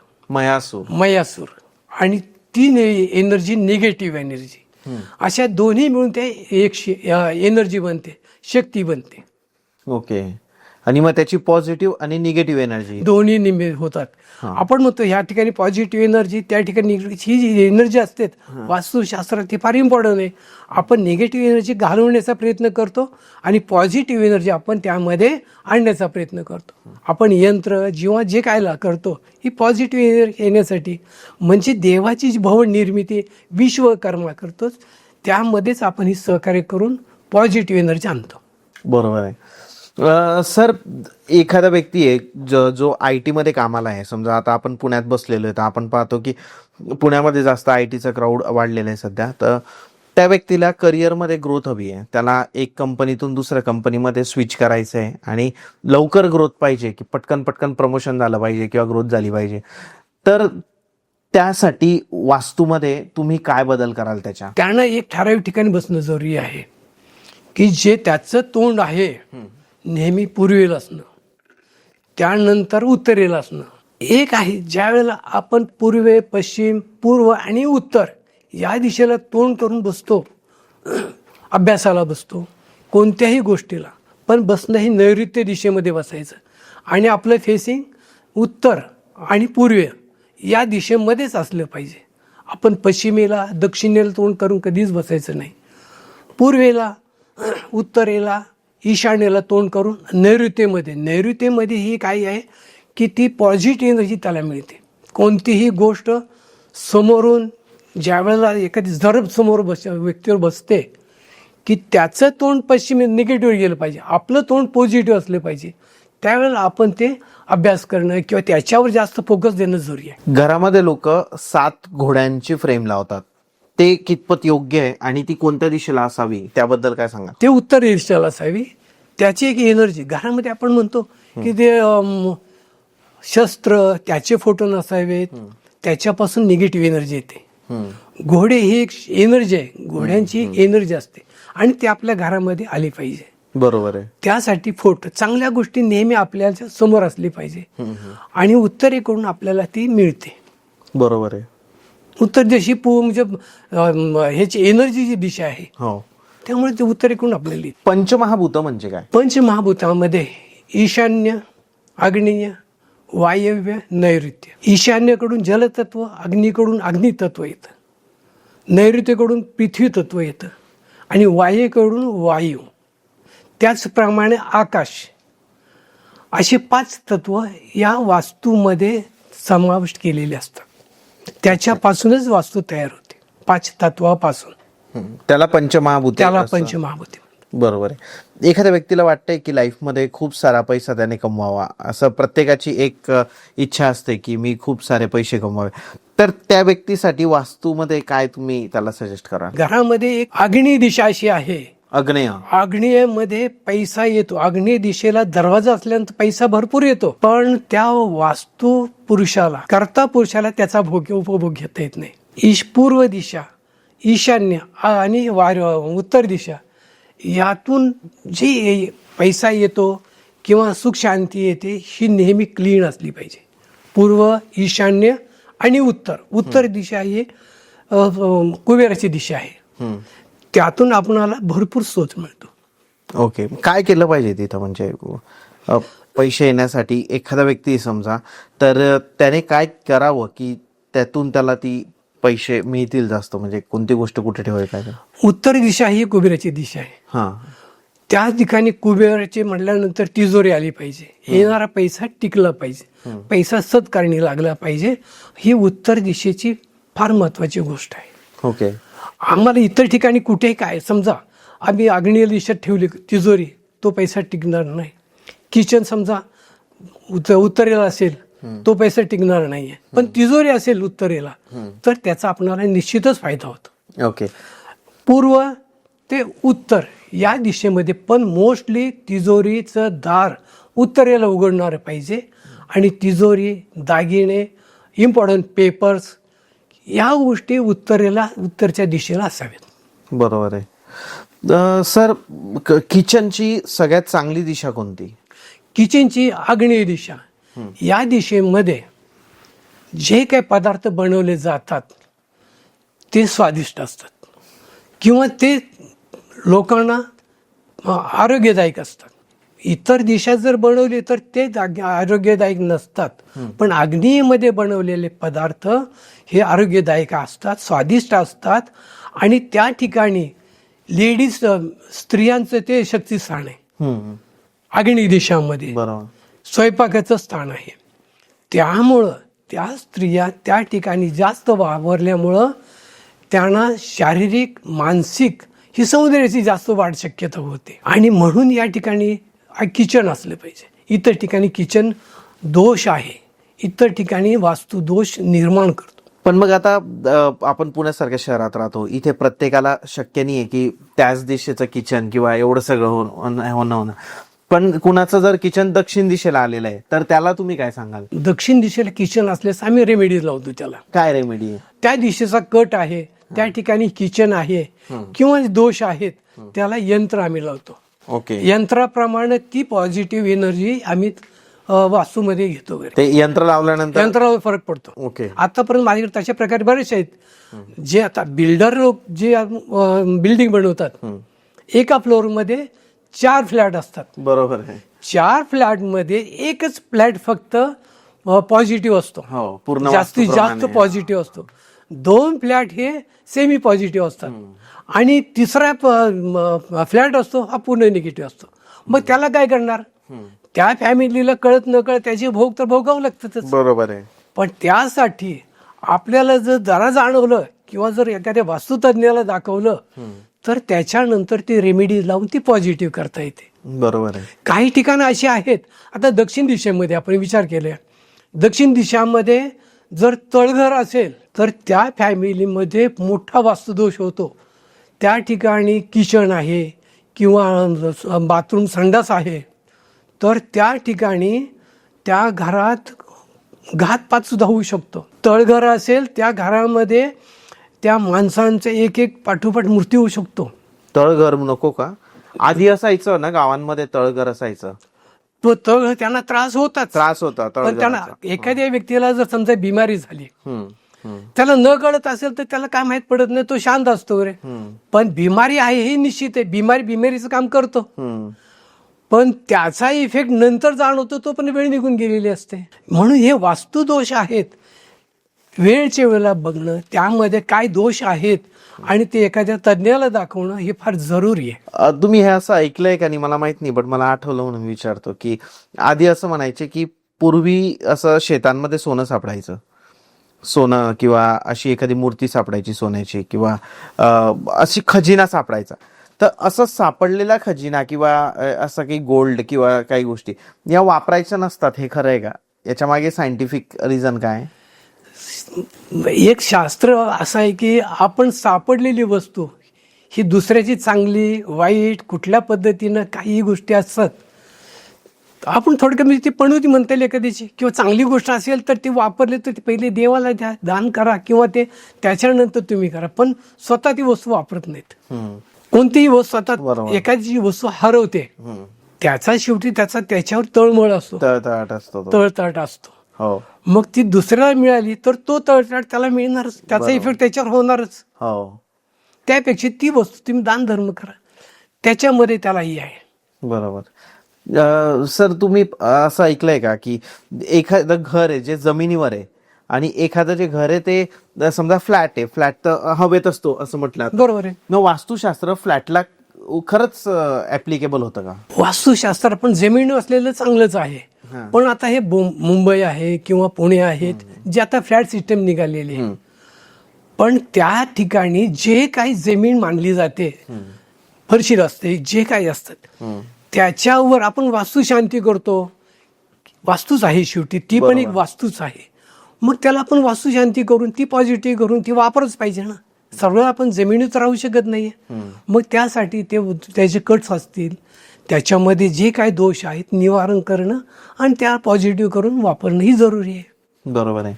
मयासूर, आणि ती एनर्जी निगेटिव्ह एनर्जी. अशा दोन्ही मिळून ते एक एनर्जी बनते, शक्ती बनते. ओके. आणि मग त्याची पॉझिटिव्ह आणि निगेटिव्ह एनर्जी दोन्ही निमित्त होतात. आपण म्हणतो ह्या ठिकाणी पॉझिटिव्ह एनर्जी, त्या ठिकाणी ही जी एनर्जी असते वास्तुशास्त्रात ती फार इम्पॉर्टंट आहे. आपण निगेटिव्ह एनर्जी घालवण्याचा प्रयत्न करतो आणि पॉझिटिव्ह एनर्जी आपण त्यामध्ये आणण्याचा प्रयत्न करतो. आपण यंत्र जेव्हा जे काय करतो ही पॉझिटिव्ह एनर्जी येण्यासाठी, म्हणजे देवाची जी भवन निर्मिती विश्वकर्मा करतोच, त्यामध्येच आपण ही सहकार्य करून पॉझिटिव्ह एनर्जी आणतो. बरोबर आहे. सर, एखादा व्यक्ती आहे जो IT मध्ये कामाला आहे, समजा आता आपण पुण्यात बसलेलो आहे, तर आपण पाहतो की पुण्यामध्ये जास्त ITचा क्राऊड वाढलेला आहे सध्या. तर त्या व्यक्तीला करिअरमध्ये ग्रोथ हवी आहे, त्याला एक कंपनीतून दुसऱ्या कंपनीमध्ये स्विच करायचं आहे आणि लवकर ग्रोथ पाहिजे, की पटकन प्रमोशन झालं पाहिजे किंवा ग्रोथ झाली पाहिजे. तर त्यासाठी वास्तूमध्ये तुम्ही काय बदल कराल? त्यांना एक ठराविक ठिकाणी बसणं जरुरी आहे की जे त्याचं तोंड आहे नेहमी पूर्वेला असणं, त्यानंतर उत्तरेला असणं. एक आहे ज्या वेळेला आपण पूर्वे, पश्चिम, पूर्व आणि उत्तर या दिशेला तोंड करून बसतो, अभ्यासाला बसतो, कोणत्याही गोष्टीला, पण बसणं ही नैऋत्य दिशेमध्ये बसायचं आणि आपलं फेसिंग उत्तर आणि पूर्व या दिशेमध्येच असलं पाहिजे. आपण पश्चिमेला दक्षिणेला तोंड करून कधीच बसायचं नाही. पूर्वेला, उत्तरेला, ईशान्येला तोंड करून नैऋत्येमध्ये ही काय आहे की ती पॉझिटिव्ह एनर्जी त्याला मिळते. कोणतीही गोष्ट समोरून ज्यावेळेला एखादी झडप समोर व्यक्तीवर बसते की त्याचं तोंड पश्चिम निगेटिव्ह गेलं पाहिजे, आपलं तोंड पॉझिटिव्ह असलं पाहिजे. त्यावेळेला आपण ते अभ्यास करणं किंवा त्याच्यावर जास्त फोकस देणं जरुरी आहे. घरामध्ये लोक 7 घोड्यांची फ्रेम लावतात, ते कितपत योग्य आहे आणि ती कोणत्या दिशेला असावी त्याबद्दल काय सांगा? ते उत्तर दिशेला असावी. त्याची एक एनर्जी घरामध्ये आपण म्हणतो की ते शस्त्र त्याचे फोटो नसावेत, त्याच्यापासून निगेटिव्ह एनर्जी येते. घोडे ही एक एनर्जी आहे, घोड्यांची एक एनर्जी असते आणि ती आपल्या घरामध्ये आली पाहिजे. बरोबर आहे. त्यासाठी फोटो चांगल्या गोष्टी नेहमी आपल्या समोर असली पाहिजे आणि उत्तरेकडून आपल्याला ती मिळते. बरोबर आहे. उत्तर दिशी म्हणजे ह्याची एनर्जीची दिशा आहे, हो. त्यामुळे ते उत्तरेकडून आपल्याला येते. पंचमहाभूत म्हणजे काय? पंचमहाभूतामध्ये ईशान्य, आग्नेय, वायव्य, नैऋत्य. ईशान्येकडून जलतत्व, अग्नीकडून अग्नितत्व येतं, नैऋत्येकडून पृथ्वी तत्व येतं आणि वायेकडून वायू, त्याचप्रमाणे आकाश. अशी 5 तत्व या वास्तूमध्ये समाविष्ट केलेली असतात. त्याच्यापासूनच वास्तू तयार होते, 5 तत्वापासून. त्याला पंचमहाभूत. त्याला पंचमहाभूत. बरोबर आहे. एखाद्या व्यक्तीला वाटतंय की लाईफमध्ये खूप सारा पैसा त्याने कमवावा, असं प्रत्येकाची एक इच्छा असते की मी खूप सारे पैसे कमवावे, तर त्या व्यक्तीसाठी वास्तूमध्ये काय तुम्ही त्याला सजेस्ट कराल? घरामध्ये एक आग्नेय दिशा अशी आहे. आग्नेय. आग्नेयमध्ये पैसा येतो. आग्नेय दिशेला दरवाजा असल्यानंतर पैसा भरपूर येतो, पण त्या वास्तू पुरुषाला, कर्ता पुरुषाला त्याचा उपभोग घेता येत नाही. पूर्व दिशा, ईशान्य आणि उत्तर दिशा, यातून जी पैसा येतो किंवा सुख शांती येते ही नेहमी क्लीन असली पाहिजे. पूर्व, ईशान्य आणि उत्तर दिशा ही कुबेराची दिशा आहे. त्यातून आपणाला भरपूर सोच मिळतो. ओके. काय केलं पाहिजे तिथं, म्हणजे पैसे येण्यासाठी एखादा व्यक्ती समजा, तर त्याने काय करावं की त्यातून त्याला ती पैसे मिळतील जास्त, म्हणजे कोणती गोष्ट कुठे ठेवायला पाहिजे? उत्तर दिशा ही कुबेराची दिशा आहे. हा. त्या ठिकाणी कुबेराची म्हटल्यानंतर तिजोरी आली पाहिजे, येणारा पैसा टिकला पाहिजे, पैसा सत्कारणी लागला पाहिजे. ही उत्तर दिशेची फार महत्वाची गोष्ट आहे. ओके. आम्हाला इतर ठिकाणी कुठेही काय, समजा आम्ही आग्नेय दिशेत ठेवली तिजोरी, तो पैसा टिकणार नाही. किचन समजा उत्तरेला असेल, तो पैसा टिकणार नाहीये, पण तिजोरी असेल उत्तरेला तर त्याचा आपल्याला निश्चितच फायदा होतो. ओके. पूर्व ते उत्तर या दिशेमध्ये पण मोस्टली तिजोरीचं दार उत्तरेला उघडणारं पाहिजे आणि तिजोरी, दागिने, इम्पॉर्टंट पेपर्स या गोष्टी उत्तरच्या दिशेला असाव्यात. बरोबर आहे. सर, किचनची सगळ्यात चांगली दिशा कोणती? किचनची आग्नेय दिशा. या दिशेमध्ये जे काही पदार्थ बनवले जातात ते स्वादिष्ट असतात किंवा ते लोकांना आरोग्यदायक असतात. इतर दिशा जर बनवले तर ते आरोग्यदायक नसतात, पण आग्नेयमध्ये बनवलेले पदार्थ हे आरोग्यदायक असतात, स्वादिष्ट असतात आणि त्या ठिकाणी लेडीज, स्त्रियांचं ते शक्तिस्थान आहे. आग्नेय दिशामध्ये बरोबर स्वयंपाकाचं स्थान आहे. त्यामुळं त्या स्त्रिया त्या ठिकाणी जास्त वावरल्यामुळं त्यांना शारीरिक, मानसिक ही सौंदर्याची जास्त वाढ शक्यता होते आणि म्हणून या ठिकाणी किचन असलं पाहिजे. इतर ठिकाणी किचन दोष आहे, इतर ठिकाणी वास्तू दोष निर्माण करतो. पण मग आता आपण पुण्यासारख्या शहरात राहतो, इथे प्रत्येकाला शक्य नाही आहे की त्याच दिशेचं किचन किंवा एवढं सगळं होणं. पण कुणाचं जर किचन दक्षिण दिशेला आलेलं आहे तर त्याला तुम्ही काय सांगाल? दक्षिण दिशेला किचन असल्यास आम्ही रेमेडीज लावतो. त्याला काय रेमेडी आहे? त्या दिशेचा कट आहे, त्या ठिकाणी किचन आहे किंवा दोष आहेत, त्याला यंत्र आम्ही लावतो. ओके. यंत्राप्रमाणे ती पॉझिटिव्ह एनर्जी आम्ही वास्तूमध्ये घेतो. ते यंत्र लावल्यानंतर यंत्रावर फरक पडतो. ओके. आतापर्यंत माझ्याकडे तशा प्रकारे बरेचसे आहेत. जे आता बिल्डर लोक जे बिल्डिंग बनवतात, एका फ्लोअरमध्ये 4 फ्लॅट असतात. बरोबर आहे. 4 फ्लॅटमध्ये एकच फ्लॅट फक्त पॉझिटिव्ह असतो, हो, पूर्ण जास्तीत जास्त वास्तूप्रमाणे. पॉझिटिव्ह असतो. 2 फ्लॅट हे सेमी पॉझिटिव्ह असतात आणि तिसरा फ्लॅट असतो हा पूर्ण निगेटिव्ह असतो. मग त्याला काय करणार? त्या फॅमिलीला कळत न कळत त्याचे भोग तर भोगावं लागतातच. बरोबर आहे. पण त्यासाठी आपल्याला जर जरा जाणवलं किंवा जर एखाद्या वास्तुतज्ञाला दाखवलं तर त्याच्यानंतर ती रेमेडी लावून ती पॉझिटिव्ह करता येते. बरोबर आहे. काही ठिकाणं अशी आहेत, आता दक्षिण दिशेमध्ये आपण विचार केला, दक्षिण दिशामध्ये जर तळघर असेल तर त्या फॅमिलीमध्ये मोठा वास्तुदोष होतो. त्या ठिकाणी किचन आहे किंवा बाथरूम संडास आहे तर त्या ठिकाणी त्या घरात घातपात सुद्धा होऊ शकतो. तळघर असेल त्या घरामध्ये त्या माणसांचे एक एक पाठोपाठ मृत्यू होऊ शकतो. तळघर नको का? आधी असायचं ना गावांमध्ये, तळघर असायचं. तो तळ त्यांना त्रास होताच, त्रास होता पण त्यांना तळघराचा. एखाद्या व्यक्तीला जर समजा बिमारी झाली, हम्म, हम्म, त्याला न कळत असेल तर त्याला काय माहित पडत नाही, तो शांत असतो रे. पण बिमारी आहे हे निश्चित आहे, बिमारीचं काम करतो, हम्म. पण त्याचा इफेक्ट नंतर जाणवतो, तो पण वेळ निघून गेलेली असते. म्हणून हे वास्तुदोष आहेत, वेळच्या वेळेला बघणं त्यामध्ये काय दोष आहेत आणि ते एखाद्या तज्ज्ञाला दाखवणं हे फार जरुरी आहे. तुम्ही हे असं ऐकलंय का? नाही मला माहित नाही, बट मला आठवलं म्हणून विचारतो की आधी असं म्हणायचे की पूर्वी असं शेतांमध्ये सोनं सापडायचं, सोनं किंवा अशी एखादी मूर्ती सापडायची सोन्याची किंवा अशी खजिना सापडायचा. तर असं सापडलेला खजिना किंवा असं काही गोल्ड किंवा काही गोष्टी या वापरायच्या नसतात, हे खरं आहे का? याच्या मागे सायंटिफिक रिझन काय आहे? एक शास्त्र असं आहे की आपण सापडलेली वस्तू ही दुसऱ्याची चांगली वाईट कुठल्या पद्धतीनं काही गोष्टी असतात, आपण थोडक्यात म्हणजे ती पणुती म्हणता येईल एखाद्याची, किंवा चांगली गोष्ट असेल तर ती वापरली तर ती पहिले देवाला द्या, दान करा किंवा ते त्याच्यानंतर तुम्ही करा, पण स्वतः ती वस्तू वापरत नाहीत. कोणतीही वस्तू स्वतः एखादी वस्तू हरवते त्याचा शेवटी त्याच्यावर तळमळ असतो, तळतळाट असतो तो. तळतळाट असतो. हो मग ती दुसऱ्याला मिळाली तर तो तळतळाट त्याला मिळणारच, त्याचा इफेक्ट त्याच्यावर होणारच. हो, त्यापेक्षा ती वस्तू तुम्ही दान धर्म करा, त्याच्यामध्ये त्याला हे आहे. बरोबर. सर तुम्ही असं ऐकलंय का की एखादं घर आहे जे जमिनीवर आहे आणि एखादं जे घर आहे ते समजा फ्लॅट आहे, फ्लॅट तर हवेत असतो असं म्हटलं, बरोबर आहे. मग वास्तुशास्त्र फ्लॅटला खरंच ऍप्लिकेबल होतं का? वास्तुशास्त्र पण जमीन असलेलं चांगलंच आहे, पण आता हे मुंबई आहे किंवा पुणे आहेत जे आता फ्लॅट सिस्टम निघालेली आहे, पण त्या ठिकाणी जे काही जमीन मानली जाते, फरशी असते, जे काही असतात त्याच्यावर आपण वास्तुशांती करतो. वास्तूच आहे शेवटी, ती पण एक वास्तूच आहे. मग त्याला आपण वास्तुशांती करून ती पॉझिटिव्ह करून ती वापरच पाहिजे ना. सगळं आपण जमिनीत राहू शकत नाहीये. मग त्यासाठी त्याचे कट्स असतील, त्याच्यामध्ये जे काही दोष आहेत निवारण करणं आणि त्या पॉझिटिव्ह करून वापरणं ही जरुरी आहे. बरोबर आहे.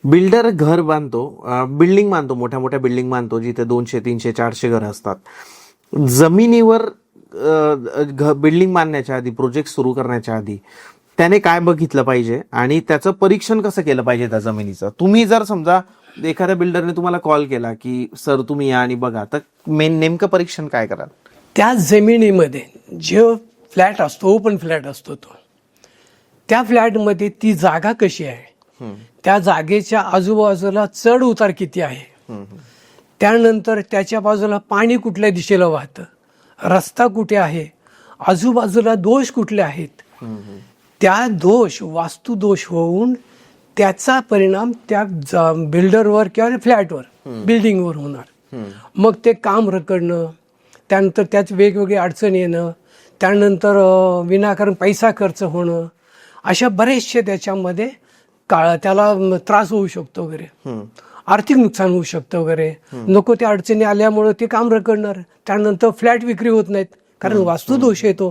बिल्डर घर बांधतो, बिल्डिंग बांधतो, मोठ्या मोठ्या बिल्डिंग बांधतो जिथे 200, 300, 400 घरं असतात. जमिनीवर बिल्डिंग बांधण्याच्या आधी, प्रोजेक्ट सुरू करण्याच्या आधी त्याने काय बघितलं पाहिजे आणि त्याचं परीक्षण कसं केलं पाहिजे त्या जमिनीचं? तुम्ही जर समजा एखाद्या बिल्डरने तुम्हाला कॉल केला की सर तुम्ही या आणि बघा, तर नेमकं परीक्षण काय कराल? त्या जमिनीमध्ये जो फ्लॅट असतो, ओपन फ्लॅट असतो, तो त्या फ्लॅटमध्ये ती जागा कशी आहे, त्या जागेच्या आजूबाजूला चढ उतार किती आहे, त्यानंतर त्याच्या बाजूला पाणी कुठल्या दिशेला वाहतं, रस्ता कुठे आहे, आजूबाजूला दोष कुठले आहेत, त्या दोष वास्तुदोष होऊन त्याचा परिणाम त्या बिल्डरवर किंवा फ्लॅटवर, बिल्डिंगवर होणार. मग ते काम रखडणं, त्यानंतर त्यात वेगवेगळी अडचण येणं, त्यानंतर विनाकारण पैसा खर्च होणं, अशा बरेचसे त्याच्यामध्ये त्याला त्रास होऊ शकतो वगैरे, आर्थिक नुकसान होऊ शकतं वगैरे. नको त्या अडचणी आल्यामुळे ते काम रखडणार, त्यानंतर फ्लॅट विक्री होत नाहीत कारण वास्तुदोष येतो.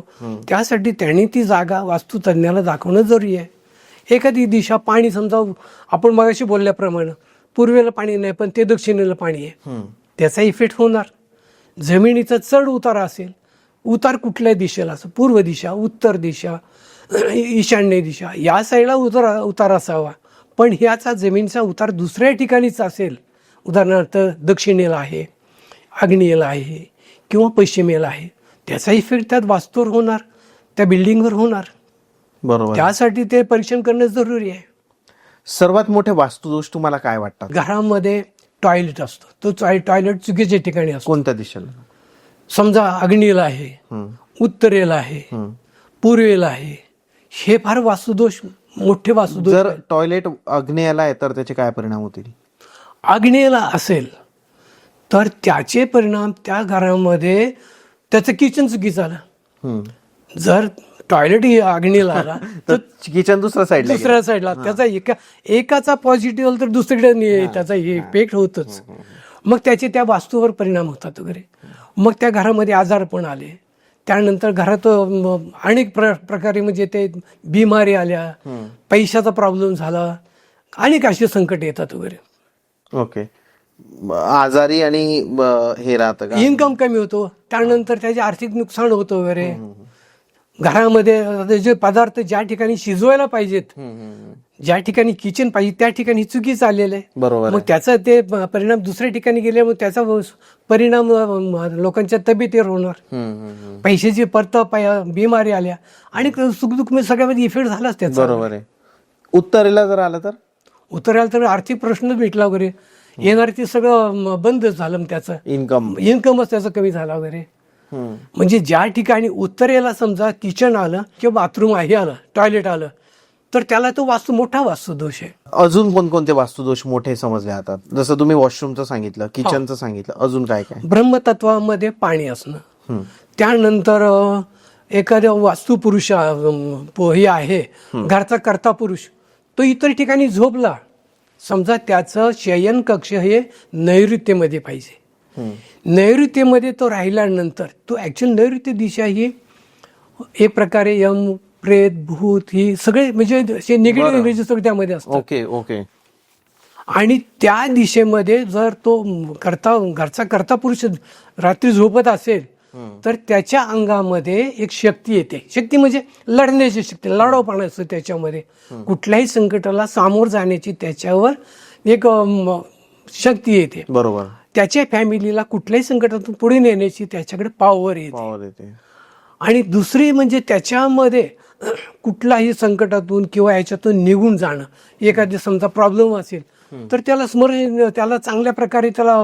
त्यासाठी त्यांनी ती जागा वास्तुतज्ञाला दाखवणं जरुरी आहे. एखादी दिशा पाणी, समजा आपण मगाशी बोलल्याप्रमाणे पूर्वेला पाणी नाही पण ते दक्षिणेला पाणी आहे, त्याचा इफेक्ट होणार. जमिनीचा चढ उतार असेल, उतार कुठल्या दिशेला असं, पूर्व दिशा, उत्तर दिशा, ईशान्य दिशा, या साईडला उतार असावा. पण ह्याचा जमिनीचा उतार दुसऱ्या ठिकाणीच असेल, उदाहरणार्थ दक्षिणेला आहे, आग्नेयेला आहे किंवा पश्चिमेला आहे, त्याचा इफेक्ट त्यात वास्तूवर होणार, त्या बिल्डिंगवर होणार. बरोबर. त्यासाठी ते परीक्षण करणं जरुरी आहे. सर्वात मोठे वास्तुदोष तुम्हाला काय वाटतात? घरामध्ये टॉयलेट असतो, तो टॉयलेट चुकीच्या ठिकाणी असतो. कोणत्या दिशेला? समजा आग्नेयेला आहे, उत्तरेला आहे, पूर्वेला आहे, हे फार वास्तुदोष, मोठे वास्तुदोष. जर टॉयलेट आग्नेयाला आहे तर त्याचे काय परिणाम होतील? आग्नेयेला असेल तर त्याचे परिणाम त्या घरामध्ये, त्याचं किचन चुकीचं आलं. जर टॉयलेट आग्नेयेला आला तर किचन दुसऱ्या साईडला दुसऱ्या साईडला, त्याचा एकाचा पॉझिटिव्ह आला तर दुसरीकडे त्याचा इफेक्ट होतच. मग त्याचे त्या वास्तूवर परिणाम होतात वगैरे. मग त्या घरामध्ये आजारपण आले, त्यानंतर घरात अनेक प्रकारे म्हणजे ते बिमारी आल्या, पैशाचा प्रॉब्लेम झाला, अनेक असे संकट येतात वगैरे. ओके. आजारी आणि हे राहतं का? इन्कम कमी होतो, त्यानंतर त्याचे आर्थिक नुकसान होतं वगैरे. घरामध्ये जे पदार्थ ज्या ठिकाणी शिजवायला पाहिजेत, ज्या ठिकाणी किचन पाहिजे त्या ठिकाणी चुकी चाललेलं आहे. बरोबर. मग त्याचा ते परिणाम दुसऱ्या ठिकाणी गेल्यामुळे त्याचा परिणाम लोकांच्या तब्येतीवर होणार. पैशाची बिमारी आल्या आणि सुखदुःख सगळ्यामध्ये इफेक्ट झालाच त्याचा. बरोबर आहे. उत्तरेला जर आलं तर? उत्तरेला तर आर्थिक प्रश्नच भेटला वगैरे, येणार ते सगळं बंद झालं, त्याचं इन्कमच त्याचं कमी झाला वगैरे. म्हणजे ज्या ठिकाणी उत्तरेला समजा किचन आलं किंवा बाथरूम हे आलं, टॉयलेट आलं, तर त्याला तो मोठा वास्तुदोष आहे. अजून कोणकोणते वास्तुदोष मोठे समजले जातात? जसं तुम्ही वॉशरूमचं सांगितलं, किचनचं सांगितलं, अजून काय काय? ब्रह्मतत्वामध्ये पाणी असणं, त्यानंतर एखाद्या वास्तुपुरुष हे आहे, घरचा कर्ता पुरुष, तो इतर ठिकाणी झोपला, समजा त्याचं शयन कक्ष हे नैऋत्येमध्ये पाहिजे. नैऋत्येमध्ये तो राहिल्यानंतर तो ऍक्च्युअल नैऋत्य दिशा ही एक प्रकारे यम, प्रेत, भूत ही सगळे म्हणजे निगेटिव्ह एनर्जी सगळे त्यामध्ये असतात. Okay okay. आणि त्या दिशेमध्ये जर तो घरचा कर्ता पुरुष रात्री झोपत असेल तर त्याच्या अंगामध्ये एक शक्ती येते. शक्ती म्हणजे लढण्याची शक्ती, लढाऊपणा असतो त्याच्यामध्ये. कुठल्याही संकटाला सामोर जाण्याची त्याच्यावर एक शक्ती येते. बरोबर. त्याच्या फॅमिलीला कुठल्याही संकटातून पुढे नेण्याची त्याच्याकडे पॉवर येते. आणि दुसरी म्हणजे त्याच्यामध्ये कुठलाही संकटातून किंवा याच्यातून निघून जाणं, एखादी समजा प्रॉब्लेम असेल तर त्याला त्याला चांगल्या प्रकारे त्याला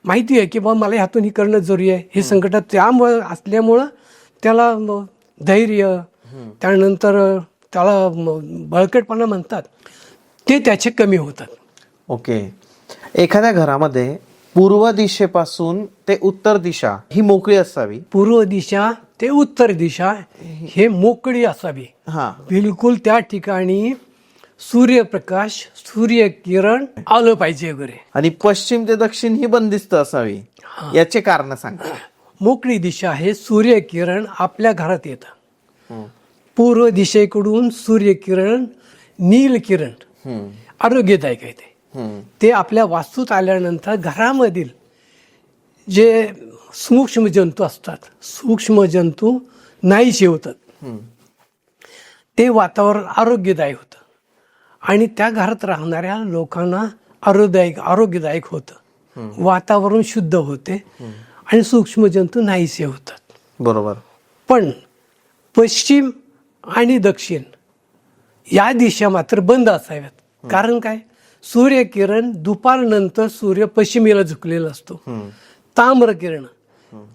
माहिती आहे की बाबा मला ह्यातून ही करणं जरुरी आहे. हे संकटात त्यामुळं असल्यामुळं त्याला धैर्य, त्यानंतर त्याला बळकटपणा म्हणतात, ते त्याचे कमी होतात. ओके. एखाद्या घरामध्ये पूर्व दिशेपासून ते उत्तर दिशा ही मोकळी असावी, पूर्व दिशा ते उत्तर दिशा हे मोकळी असावी. बिलकुल त्या ठिकाणी सूर्यप्रकाश, सूर्यकिरण आलं पाहिजे वगैरे. आणि पश्चिम ते दक्षिण ही बंदिस्त असावी. याचे कारण सांगा. मोकळी दिशा हे सूर्यकिरण आपल्या घरात येतं. पूर्व दिशेकडून सूर्यकिरण, नीलकिरण आरोग्यदायक आहे. ते आपल्या वास्तूत आल्यानंतर घरामधील जे सूक्ष्म जंतू असतात, सूक्ष्म जंतू नाहीसे होतात. ते वातावरण आरोग्यदायक होतं आणि त्या घरात राहणाऱ्या लोकांना आरोग्यदायक होतं. वातावरण शुद्ध होते आणि सूक्ष्म जंतू नाहीसे होतात. बरोबर. पण पश्चिम आणि दक्षिण या दिशा मात्र बंद असाव्यात. कारण काय? सूर्यकिरण दुपारनंतर सूर्य पश्चिमेला झुकलेला असतो, ताम्र किरण,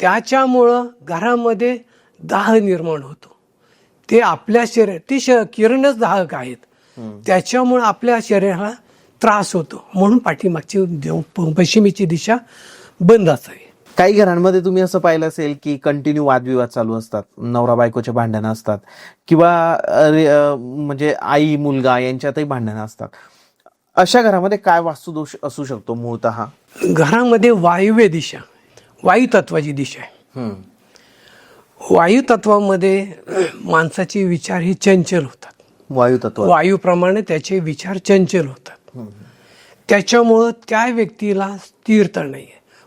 त्याच्यामुळं घरामध्ये दाह निर्माण होतो. ते आपल्या शरीर किरणच दाहक आहेत, त्याच्यामुळं आपल्या शरीराला त्रास होतो. म्हणून पाठीमागची पश्चिमेची दिशा बंद असावी. काही घरांमध्ये तुम्ही असं पाहिलं असेल की कंटिन्यू वादविवाद चालू असतात, नवरा बायकोचे भांडणं असतात किंवा म्हणजे आई मुलगा यांच्यातही भांडणं असतात. अशा घरामध्ये काय वास्तुदोष असू शकतो मूळतः? घरामध्ये वायव्य दिशा, वायू तत्वाची दिशा आहे. वायू तत्वामध्ये माणसाचे विचार हे चंचल होतात. वायूप्रमाणे त्याचे विचार चंचल होतात. त्याच्यामुळं त्या व्यक्तीला स्थिरता नाही,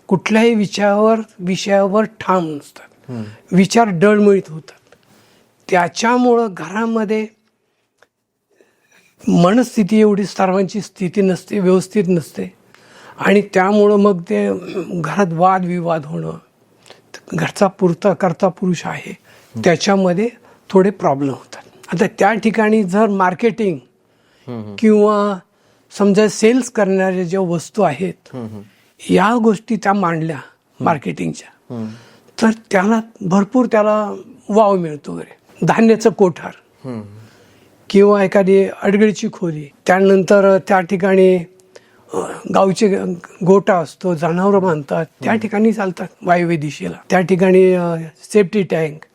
कुठल्याही विषयावर ठाम नसतात, विचार डळमळीत होतात. त्याच्यामुळं घरामध्ये मनस्थिती एवढी सर्वांची स्थिती नसते, व्यवस्थित नसते आणि त्यामुळं मग ते घरात वादविवाद होणं, घरचा कर्ता पुरुष आहे त्याच्यामध्ये थोडे प्रॉब्लेम होतात. आता त्या ठिकाणी जर मार्केटिंग किंवा समजा सेल्स करणाऱ्या ज्या वस्तू आहेत या गोष्टी त्या मांडल्या मार्केटिंगच्या, तर त्याला भरपूर त्याला वाव मिळतो वगैरे. धान्याचं कोठार किंवा एखादी अडगळीची खोली, त्यानंतर त्या ठिकाणी गावचे गोठा असतो, जनावरं बांधतात, त्या ठिकाणी चालतात वायव्य दिशेला. त्या ठिकाणी सेफ्टी टँक,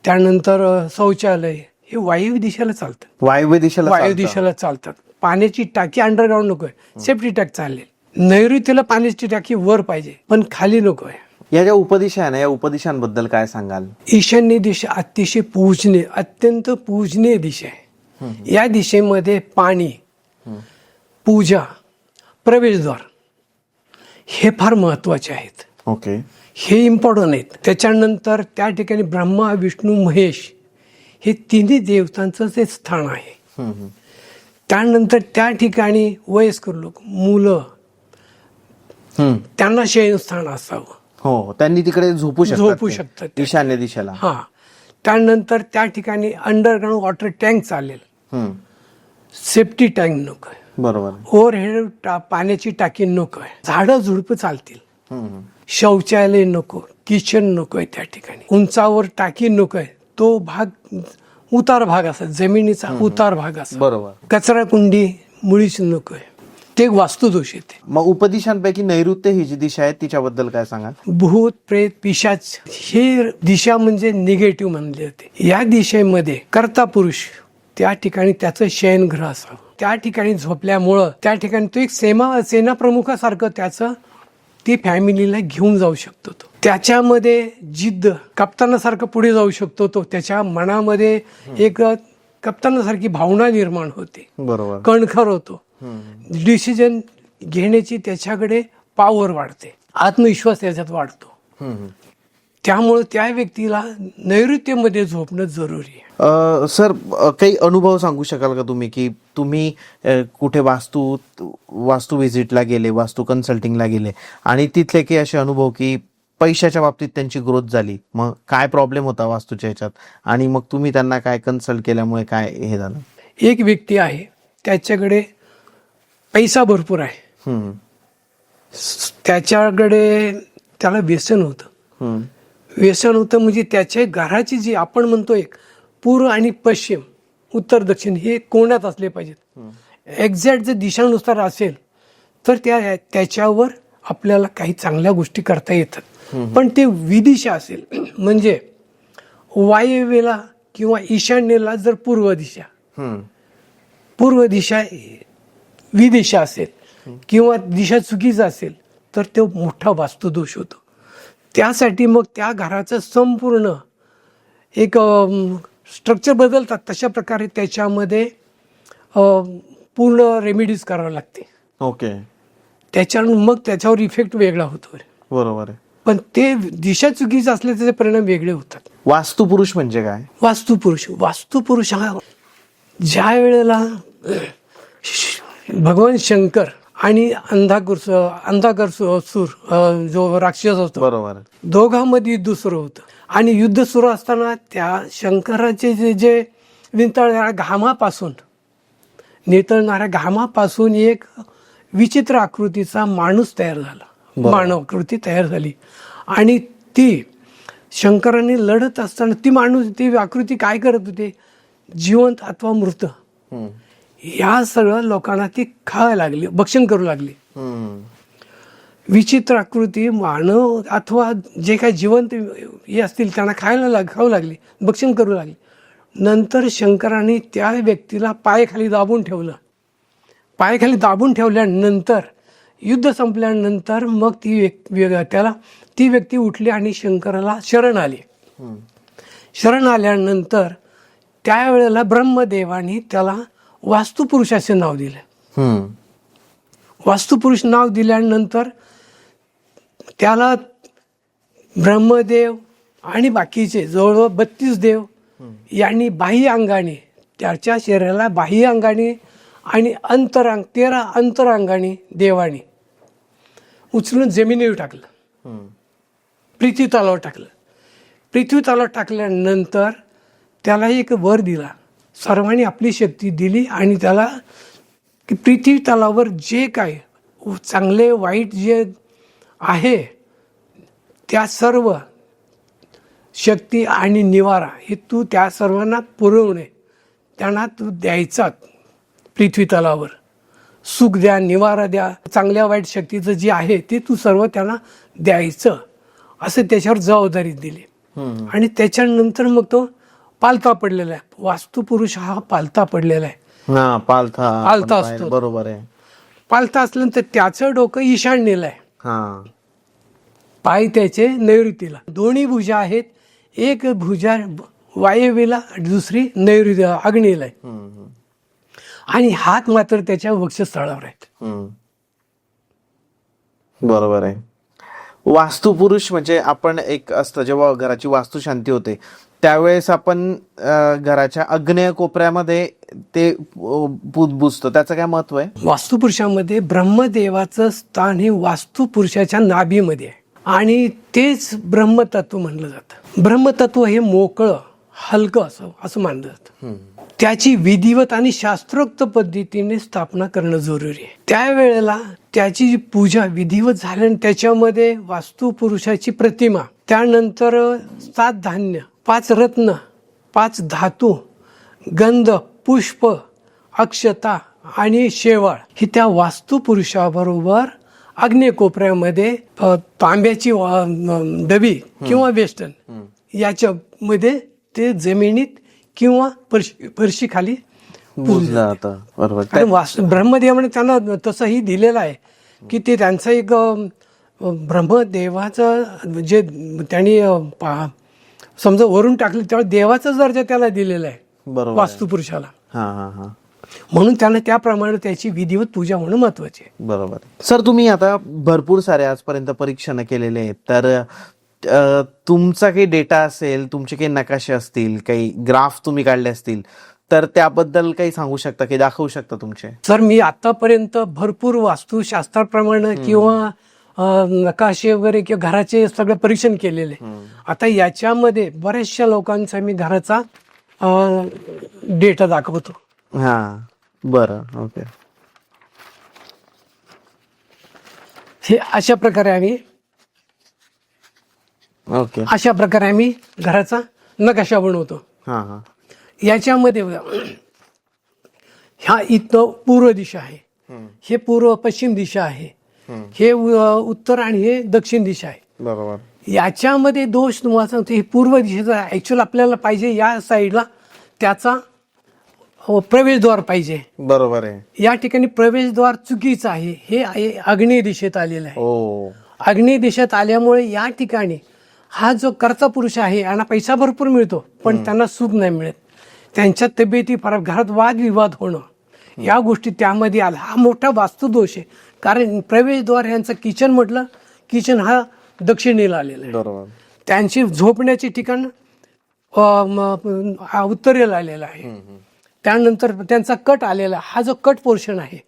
त्यानंतर शौचालय, हे वायव्य दिशेला चालतात. वायव्य दिशेला वायव्य चालतं. दिशेला चालतात. पाण्याची टाकी अंडरग्राऊंड नको आहे, सेफ्टी टँक चालेल. नैऋत्येला पाण्याची टाकी वर पाहिजे पण खाली नको आहे. या ज्या उपदिशा आहे ना, या उपदिशांबद्दल काय सांगाल? ईशान्य दिशा अतिशय पूजनीय, अत्यंत पूजनीय दिशा आहे. या दिशेमध्ये पाणी, पूजा, प्रवेशद्वार हे फार महत्वाचे आहेत. ओके. हे इम्पॉर्टंट आहेत. त्याच्यानंतर त्या ठिकाणी ब्रह्मा, विष्णू, महेश हे तिन्ही देवतांचं ते स्थान आहे. त्यानंतर त्या ठिकाणी वयस्कर लोक, मुलं, त्यांना शयनस्थान असावं. हो, त्यांनी तिकडे झोपू झोपू शकतात ते. ईशान्य दिशेला. हा. त्यानंतर त्या ठिकाणी अंडरग्राऊंड वॉटर टँक चालेल, सेफ्टी टँक नको आहे. बरोबर. ओव्हरहेड पाण्याची टाकी नको आहे. झाडं झुडपं चालतील. शौचालय नको, किचन नको आहे. त्या ठिकाणी उंचावर टाकी नको आहे. तो भाग उतार भाग असा, जमिनीचा उतार भाग असा. बरोबर. कचरा कुंडी मुळीच नको आहे. ते वास्तुदोष येते. मग उपदिशांपैकी नैऋत्य ही जी दिशा आहे तिच्याबद्दल काय सांगाल? भूत, प्रेत, पिशाच हे दिशा म्हणजे निगेटिव्ह मानले जाते. या दिशेमध्ये कर्ता पुरुष त्या ठिकाणी त्याचं शयनगृह असावं. त्या ठिकाणी झोपल्यामुळं त्या ठिकाणी तो एक सेना प्रमुखासारखं त्याचं ती फॅमिलीला घेऊन जाऊ शकतो. तो त्याच्यामध्ये जिद्द, कप्तानासारखं पुढे जाऊ शकतो. तो त्याच्या मनामध्ये एक कप्तानासारखी भावना निर्माण होते. बरोबर. कणखर होतो. डिसिजन घेण्याची त्याच्याकडे पॉवर वाढते, आत्मविश्वास त्याच्यात वाढतो. त्यामुळे त्या व्यक्तीला नैऋत्यमध्ये झोपणं जरुरी आहे. सर, काही अनुभव सांगू शकाल का तुम्ही, की तुम्ही कुठे वास्तू व्हिजिटला गेले, वास्तू कन्सल्टिंगला गेले आणि तिथले काही असे अनुभव की पैशाच्या बाबतीत त्यांची ग्रोथ झाली, मग काय प्रॉब्लेम होता वास्तूच्या ह्याच्यात आणि मग तुम्ही त्यांना काय कन्सल्ट केल्यामुळे काय हे झालं? एक व्यक्ती आहे, त्याच्याकडे पैसा भरपूर आहे. त्याच्याकडे त्याला व्यसन होतं. व्यसन होतं म्हणजे त्याच्या घराची जी आपण म्हणतो एक पूर्व आणि पश्चिम, उत्तर दक्षिण हे कोण्यात असले पाहिजेत. एक्झॅक्ट जर दिशानुसार असेल तर त्याच्यावर आपल्याला काही चांगल्या गोष्टी करता येतात. पण ते विदिशा असेल म्हणजे वायव्येला किंवा ईशान्येला जर पूर्व दिशा विदिशा असेल किंवा दिशा चुकीचा असेल तर तो मोठा वास्तुदोष होतो. त्यासाठी मग त्या घराचं संपूर्ण एक स्ट्रक्चर बदलतात. तशा प्रकारे त्याच्यामध्ये पूर्ण रेमेडीज करावं लागते. ओके. त्याच्यावर मग त्याच्यावर इफेक्ट वेगळा होतो. बरोबर आहे. पण ते दिशा चुकीचं असले त्याचे परिणाम वेगळे होतात. वास्तुपुरुष म्हणजे काय? वास्तुपुरुष हा ज्या वेळेला भगवान शंकर आणि अंधाकरसूर जो राक्षस असतो, बरोबर, दोघांमध्ये युद्ध सुरू होतं आणि युद्ध सुरू असताना त्या शंकराचे जे नितळणाऱ्या घामापासून एक विचित्र आकृतीचा माणूस तयार झाला, मानव आकृती तयार झाली. आणि ती शंकरांनी लढत असताना ती आकृती काय करत होती, जिवंत अथवा मृत या सगळं लोकांना ती खायला लागली, भक्षण करू लागली. विचित्र आकृती मानव अथवा जे काही जिवंत हे असतील त्यांना खाऊ लागली, भक्षण करू लागली. नंतर शंकरांनी त्या व्यक्तीला पायाखाली दाबून ठेवलं. पायाखाली दाबून ठेवल्यानंतर युद्ध संपल्यानंतर मग ती व्यक्ती उठली आणि शंकराला शरण आली. शरण आल्यानंतर त्यावेळेला ब्रह्मदेवानी त्याला वास्तुपुरुष असे नाव दिले. वास्तुपुरुष नाव दिल्यानंतर त्याला ब्रह्मदेव आणि बाकीचे जवळजवळ 32 देव यांनी बाह्य अंगाने त्याच्या शरीराला बाह्य अंगाने आणि 13 अंतरांगाने देवाने उचलून जमिनीवर टाकलं, पृथ्वी तलावर टाकलं. पृथ्वी तलावर टाकल्यानंतर त्याला एक वर दिला सर्वांनी आपली शक्ती दिली आणि त्याला की पृथ्वी तलावर जे काय चांगले वाईट जे आहे त्या सर्व शक्ती आणि निवारा हे तू त्या सर्वांना पुरवणे, त्यांना तू द्यायचा पृथ्वी तलावर. सुख द्या, निवारा द्या, चांगल्या वाईट शक्तीचं जे आहे ते तू सर्व त्यांना द्यायचं, असं त्याच्यावर जबाबदारी दिली. आणि त्याच्यानंतर मग तो पालथा पडलेला आहे. वास्तुपुरुष हा पालथा पडलेला आहे. पालथा असतो. बरोबर आहे. पालथा असल्यानंतर त्याचं डोकं ईशान्येला आहे, हा, पाय त्याचे नैऋतीला. दोन्ही भुजा आहेत, एक भुजा वायव्येला दुसरी आग्नेयेला आहे. आणि हात मात्र त्याच्या वक्षस्थळावर आहेत. बरोबर आहे. वास्तुपुरुष म्हणजे आपण एक असतं, जेव्हा घराची वास्तुशांती होते त्यावेळेस आपण घराच्या आग्नेय कोपऱ्यामध्ये ते बुजतो. त्याचं काय महत्व आहे? वास्तुपुरुषामध्ये ब्रह्मदेवाचं स्थान हे वास्तुपुरुषाच्या नाभीमध्ये आहे आणि तेच ब्रह्मतत्व म्हणलं जातं. ब्रह्मतत्व हे मोकळं हलकं असं मानलं जातं. त्याची विधिवत आणि शास्त्रोक्त पद्धतीने स्थापना करणं जरुरी आहे. त्यावेळेला त्याची जी पूजा विधिवत झाल्याने त्याच्यामध्ये वास्तुपुरुषाची प्रतिमा, त्यानंतर 7 धान्य, 5 रत्न, 5 धातू, गंध, पुष्प, अक्षता आणि शेवाळ ही त्या वास्तुपुरुषाबरोबर आग्नेय कोपऱ्यामध्ये तांब्याची डबी किंवा वेस्टर्न याच्यामध्ये ते जमिनीत किंवा फरशी खाली पूजलं जातं. बरोबर. ब्रह्मदेवाने त्यांना तसंही दिलेलं आहे की ते त्यांचं एक ब्रह्मदेवाचं जे त्यांनी समजा वरून टाकलं तेव्हा देवाचा दर्जा त्याला दिलेला आहे. बरोबर. वास्तुपुरुषाला. हा. म्हणून त्यांना त्याप्रमाणे त्याची विधिवत पूजा होणं महत्वाची आहे. बरोबर. सर, तुम्ही आता भरपूर सारे आजपर्यंत परीक्षण केलेले आहेत, तर तुमचा काही डेटा असेल, तुमचे काही नकाशे असतील, काही ग्राफ तुम्ही काढले असतील, तर त्याबद्दल काही सांगू शकता, काही दाखवू शकता तुमचे? सर, मी आतापर्यंत भरपूर वास्तुशास्त्राप्रमाणे किंवा नकाशे वगैरे किंवा घराचे सगळं परीक्षण केलेले. आता याच्यामध्ये बऱ्याचशा लोकांचा मी घराचा डेटा दाखवतो. हा, बरं, ओके. हे अशा प्रकारे आम्ही घराचा नकाशा बनवतो. याच्यामध्ये ह्या इथं पूर्व दिशा आहे, हे पूर्व पश्चिम दिशा आहे, हे उत्तर आणि हे दक्षिण दिशा आहे. बरोबर. याच्यामध्ये दोष तुम्हाला सांगतो, हे पूर्व दिशेचा ऍक्च्युअल आपल्याला पाहिजे या साईडला त्याचा प्रवेशद्वार पाहिजे. बरोबर आहे. या ठिकाणी प्रवेशद्वार चुकीचं आहे, हे आग्नेय दिशेत आलेलं आहे. आग्नेय दिशेत आल्यामुळे या ठिकाणी हा जो कर्ता पुरुष आहे यांना पैसा भरपूर मिळतो पण त्यांना सुख नाही मिळत. त्यांच्या तब्येती फरक, घरात वादविवाद होणं, या गोष्टी त्यामध्ये आल्या. हा मोठा वास्तुदोष आहे. कारण प्रवेशद्वार यांचं किचन म्हटलं, किचन हा दक्षिणेला आलेला आहे. बरोबर. त्यांची झोपण्याचे ठिकाण उत्तरेला आलेला आहे. त्यानंतर त्यांचा कट आलेला, हा जो कट पोर्शन आहे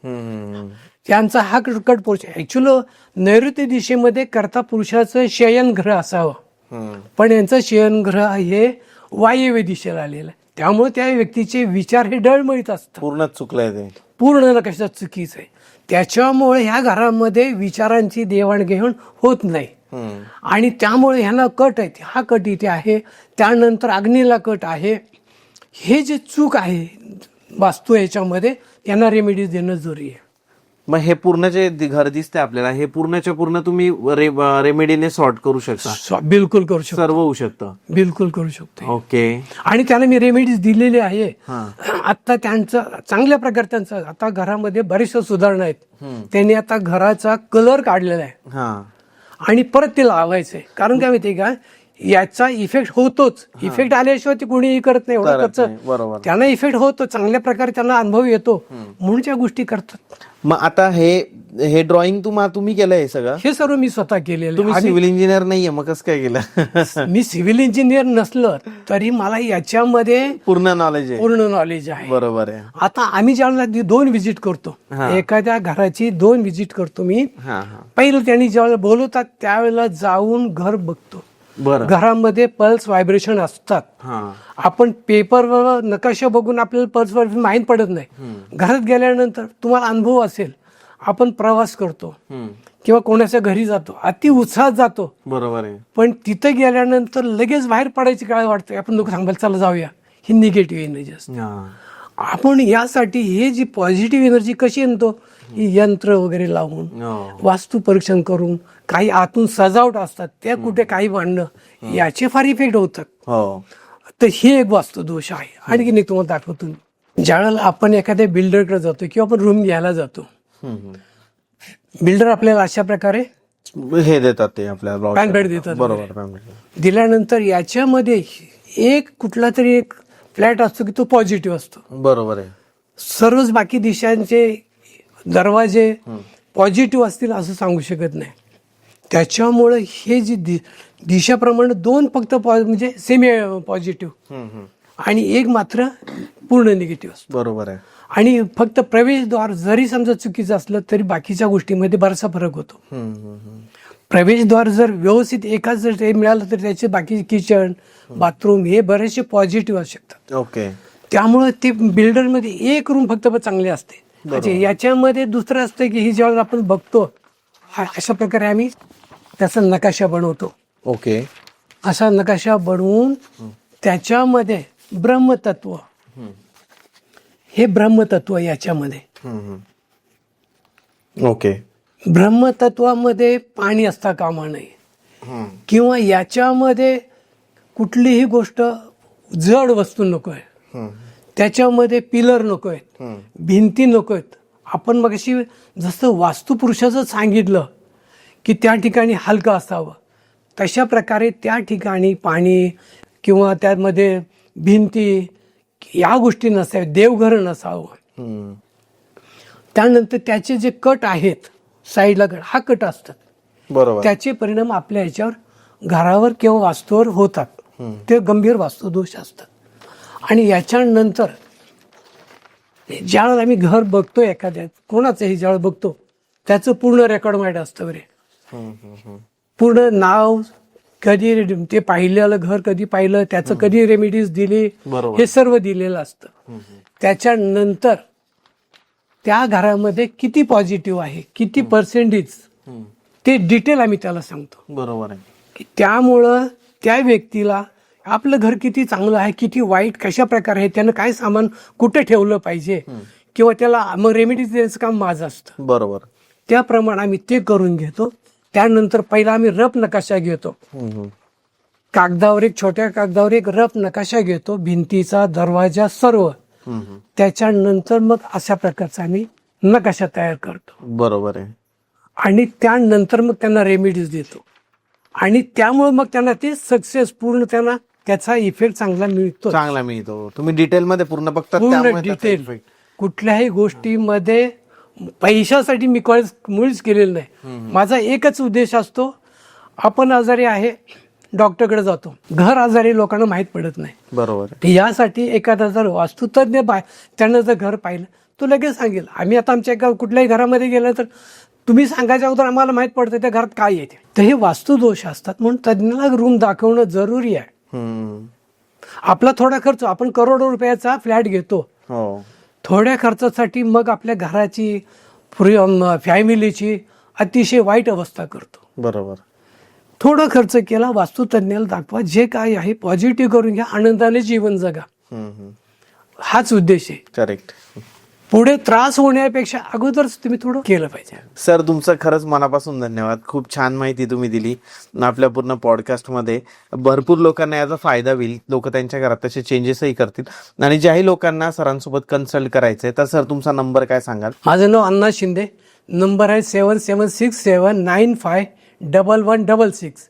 त्यांचा हा कट पोर्शन. ऍक्च्युअली नैऋत्य दिशेमध्ये कर्ता पुरुषाचं शयनगृह असावं, पण यांचं शयनगृह हे वायव्य दिशेला आलेलं आहे. त्यामुळे त्या व्यक्तीचे विचार हे डळमळीत असतात. पूर्ण चुकलंय ते, पूर्ण नकाशा चुकीचं आहे. त्याच्यामुळे ह्या घरामध्ये विचारांची देवाणघेवाण होत नाही आणि त्यामुळे ह्यांना कट आहे, हा कट इथे आहे, त्यानंतर अग्नीला कट आहे. हे जे चूक आहे वास्तू याच्यामध्ये यांना रेमेडीज देणं जरुरी आहे. मग हे पूर्ण जे घर दिसते आपल्याला, हे पूर्णच्या पूर्ण तुम्ही रेमेडीने सॉर्ट करू शकता? बिलकुल करू शकतो, सर्व होऊ शकतं. बिलकुल करू शकतो. ओके. आणि त्याला मी रेमेडीज दिलेले आहे. आता त्यांचं चांगल्या प्रकारे त्यांचं आता घरामध्ये बरेचशा सुधारणा आहेत. त्यांनी आता घराचा कलर काढलेला आहे आणि परत ते लावायचंय. कारण काय माहितीये का, याचा इफेक्ट होतोच. इफेक्ट आल्याशिवाय ते कोणीही करत नाही. एवढं खर्च त्यांना इफेक्ट होतो, चांगल्या प्रकारे त्यांना अनुभव येतो म्हणून त्या गोष्टी करतात. मग आता हे ड्रॉइंग तुम्ही केलं हे सगळं? हे सर्व मी स्वतः केलेलं. तुम्ही सिव्हिल इंजिनियर नाहीये, मग कसं काय केलं? मी सिव्हिल इंजिनियर नसलं तरी मला याच्यामध्ये पूर्ण नॉलेज आहे. बरोबर आहे. आता आम्ही ज्यावेळेला 2 व्हिजिट करतो, एखाद्या घराची 2 व्हिजिट करतो मी. पहिलं त्यांनी ज्यावेळेला बोलवतात त्यावेळेला जाऊन घर बघतो, बरं. घरामध्ये पल्स व्हायब्रेशन असतात. हा. आपण पेपरवर नकाशा बघून आपल्याला पल्स व्हायब्रेशन माहीत पडत नाही. घरात गेल्यानंतर तुम्हाला अनुभव असेल, आपण प्रवास करतो किंवा कोणाच्या घरी जातो, अति उत्साहात जातो, बरोबर आहे. पण तिथं गेल्यानंतर लगेच बाहेर पडायची काय वाटतं, आपण लोक सांगायला चला जाऊया, ही निगेटिव्ह एनर्जी असते. हा. आपण यासाठी हे जी पॉझिटिव्ह एनर्जी कशी आणतो, ही यंत्र वगैरे लावून, हो. वास्तू परीक्षण करून, काही आतून सजावट असतात त्या कुठे काही बांधणं, याचे फार इफेक्ट होतात. हो. तर हे एक वास्तुदोष आहे. आणखी नाही तुम्हाला दाखवतो. ज्यावेळेला आपण एखाद्या बिल्डरकडे जातो किंवा आपण रूम घ्यायला जातो, बिल्डर आपल्याला अशा प्रकारे हे देतात ते आपल्याला पॅम्पलेट देतात. बरोबर. पॅम्पलेट दिल्यानंतर याच्यामध्ये एक कुठला तरी एक फ्लॅट असतो की तो पॉझिटिव्ह असतो. बरोबर आहे. सर्वच बाकी दिशांचे दरवाजे पॉझिटिव्ह असतील असं सांगू शकत नाही. त्याच्यामुळं हे जी दिशाप्रमाणे दोन फक्त म्हणजे सेमी पॉझिटिव्ह आणि एक मात्र पूर्ण निगेटिव्ह असतो. बरोबर आहे. आणि फक्त प्रवेशद्वार जरी समजा चुकीचं असलं तरी बाकीच्या गोष्टीमध्ये बराचसा फरक होतो. प्रवेशद्वार जर व्यवस्थित एकाच जर ते मिळालं तर त्याचे बाकी किचन बाथरूम हे बरेचसे पॉझिटिव्ह असू शकतात. ओके. त्यामुळे ते बिल्डरमध्ये एक रूम फक्त चांगले असते. अच्छा, याच्यामध्ये दुसरं असतं की ही ज्यावेळेला आपण बघतो अशा प्रकारे आम्ही त्याचा नकाशा बनवतो. ओके. असा नकाशा बनवून त्याच्यामध्ये ब्रह्मतत्व, हे ब्रह्मतत्व याच्यामध्ये, ओके. ब्रह्मतत्वामध्ये पाणी असता कामा नये किंवा याच्यामध्ये कुठलीही गोष्ट जड वस्तू नको आहे, त्याच्यामध्ये पिलर नको आहेत, भिंती नको आहेत. आपण मग अशी जसं वास्तुपुरुषाचं सांगितलं की त्या ठिकाणी हलकं असावं, तशा प्रकारे त्या ठिकाणी पाणी किंवा त्यामध्ये भिंती या गोष्टी नसाव्या, देवघर नसावं. त्यानंतर त्याचे जे कट आहेत साईडला कट, हा कट असतात, बरोबर. त्याचे परिणाम आपल्या याच्यावर घरावर किंवा वास्तूवर होतात. ते गंभीर वास्तुदोष असतात. आणि याच्यानंतर ज्यावेळेला आम्ही घर बघतो एखाद्या कोणाचंही ज्यावेळेला बघतो त्याचं पूर्ण रेकॉर्ड माहिती असतं बरे, पूर्ण नाव, कधी ते पाहिलेलं घर कधी पाहिलं, त्याचं कधी रेमेडीज दिली, हे सर्व दिलेलं असतं. त्याच्यानंतर त्या घरामध्ये किती पॉझिटिव्ह आहे, किती पर्सेंटेज, ते डिटेल आम्ही त्याला सांगतो. बरोबर आहे. त्यामुळं त्या व्यक्तीला आपलं घर किती चांगलं आहे, किती वाईट, कशा प्रकारे आहे, त्यानं काय सामान कुठे ठेवलं पाहिजे किंवा त्याला मग रेमेडीज द्यायचं काम माझं असतं. बरोबर. त्याप्रमाणे आम्ही ते करून घेतो. त्यानंतर पहिला आम्ही रफ नकाशा घेतो, कागदावर एक छोट्या कागदावर एक रफ नकाशा घेतो, भिंतीचा, दरवाजा, सर्व. त्याच्यानंतर मग अशा प्रकारचा आम्ही नकाशा तयार करतो. बरोबर आहे. आणि त्यानंतर मग त्यांना रेमेडीज देतो आणि त्यामुळे मग त्यांना ते सक्सेस पूर्ण त्यांना त्याचा इफेक्ट चांगला मिळतो. चांगला मिळतो. तुम्ही डिटेलमध्ये पूर्ण बघता, पूर्ण त्यामुळे त्याचा डिटेल. effect. कुठल्याही गोष्टीमध्ये पैशासाठी मी मुळीच केलेलं नाही. माझा एकच उद्देश असतो, आपण आजारी आहे डॉक्टरकडे जातो, घर आजारी लोकांना माहीत पडत नाही. बरोबर. यासाठी एखादा जर वास्तुतज्ञ त्यानं जर घर पाहिलं तो लगेच सांगेल. आम्ही आता आमच्या कुठल्याही घरामध्ये गेलं तर तुम्ही सांगायच्या अगोदर आम्हाला माहित पडतं त्या घरात काय येते. तर हे वास्तुदोष असतात म्हणून तज्ञाला रूम दाखवणं जरुरी आहे. आपला थोडा खर्च, आपण करोडो रुपयाचा फ्लॅट घेतो, थोड्या खर्चासाठी मग आपल्या घराची फॅमिलीची अतिशय वाईट अवस्था करतो. बरोबर. थोडा खर्च केला, वास्तुतज्ञाला दाखवा, जे काय आहे पॉझिटिव्ह करून घ्या, आनंदाने जीवन जगा, हाच उद्देश आहे. करेक्ट. पुढे त्रास होण्यापेक्षा अगोदरच तुम्ही थोडं केलं पाहिजे. सर, तुमचं खरंच मनापासून धन्यवाद. खूप छान माहिती तुम्ही दिली. आपल्या पूर्ण पॉडकास्टमध्ये भरपूर लोकांना याचा फायदा होईल. लोक त्यांच्या घरात तसे चेंजेसही करतील. आणि ज्याही लोकांना सरांसोबत कन्सल्ट करायचंय तर सर तुमचा नंबर काय सांगाल? माझं नाव अण्णा शिंदे, नंबर आहे 7767951166.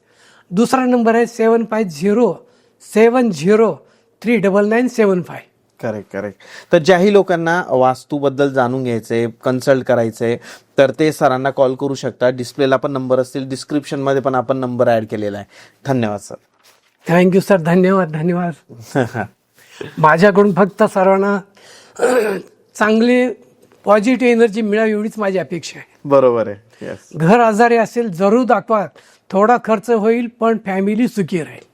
दुसरा नंबर आहे 7507039975. करेक्ट. तर ज्याही लोकांना वास्तूबद्दल जाणून घ्यायचंय, कन्सल्ट करायचंय, तर ते सरांना कॉल करू शकता. डिस्प्लेला पण नंबर असतील, डिस्क्रिप्शनमध्ये पण आपण नंबर ऍड केलेला आहे. धन्यवाद सर. Thank you sir. धन्यवाद. माझ्याकडून फक्त सर्वांना चांगली पॉझिटिव्ह एनर्जी मिळावी एवढीच माझी अपेक्षा आहे. बरोबर आहे. येस. घर आजारी असेल जरूर दाखवा, थोडा खर्च होईल पण फॅमिली सुखी राहील.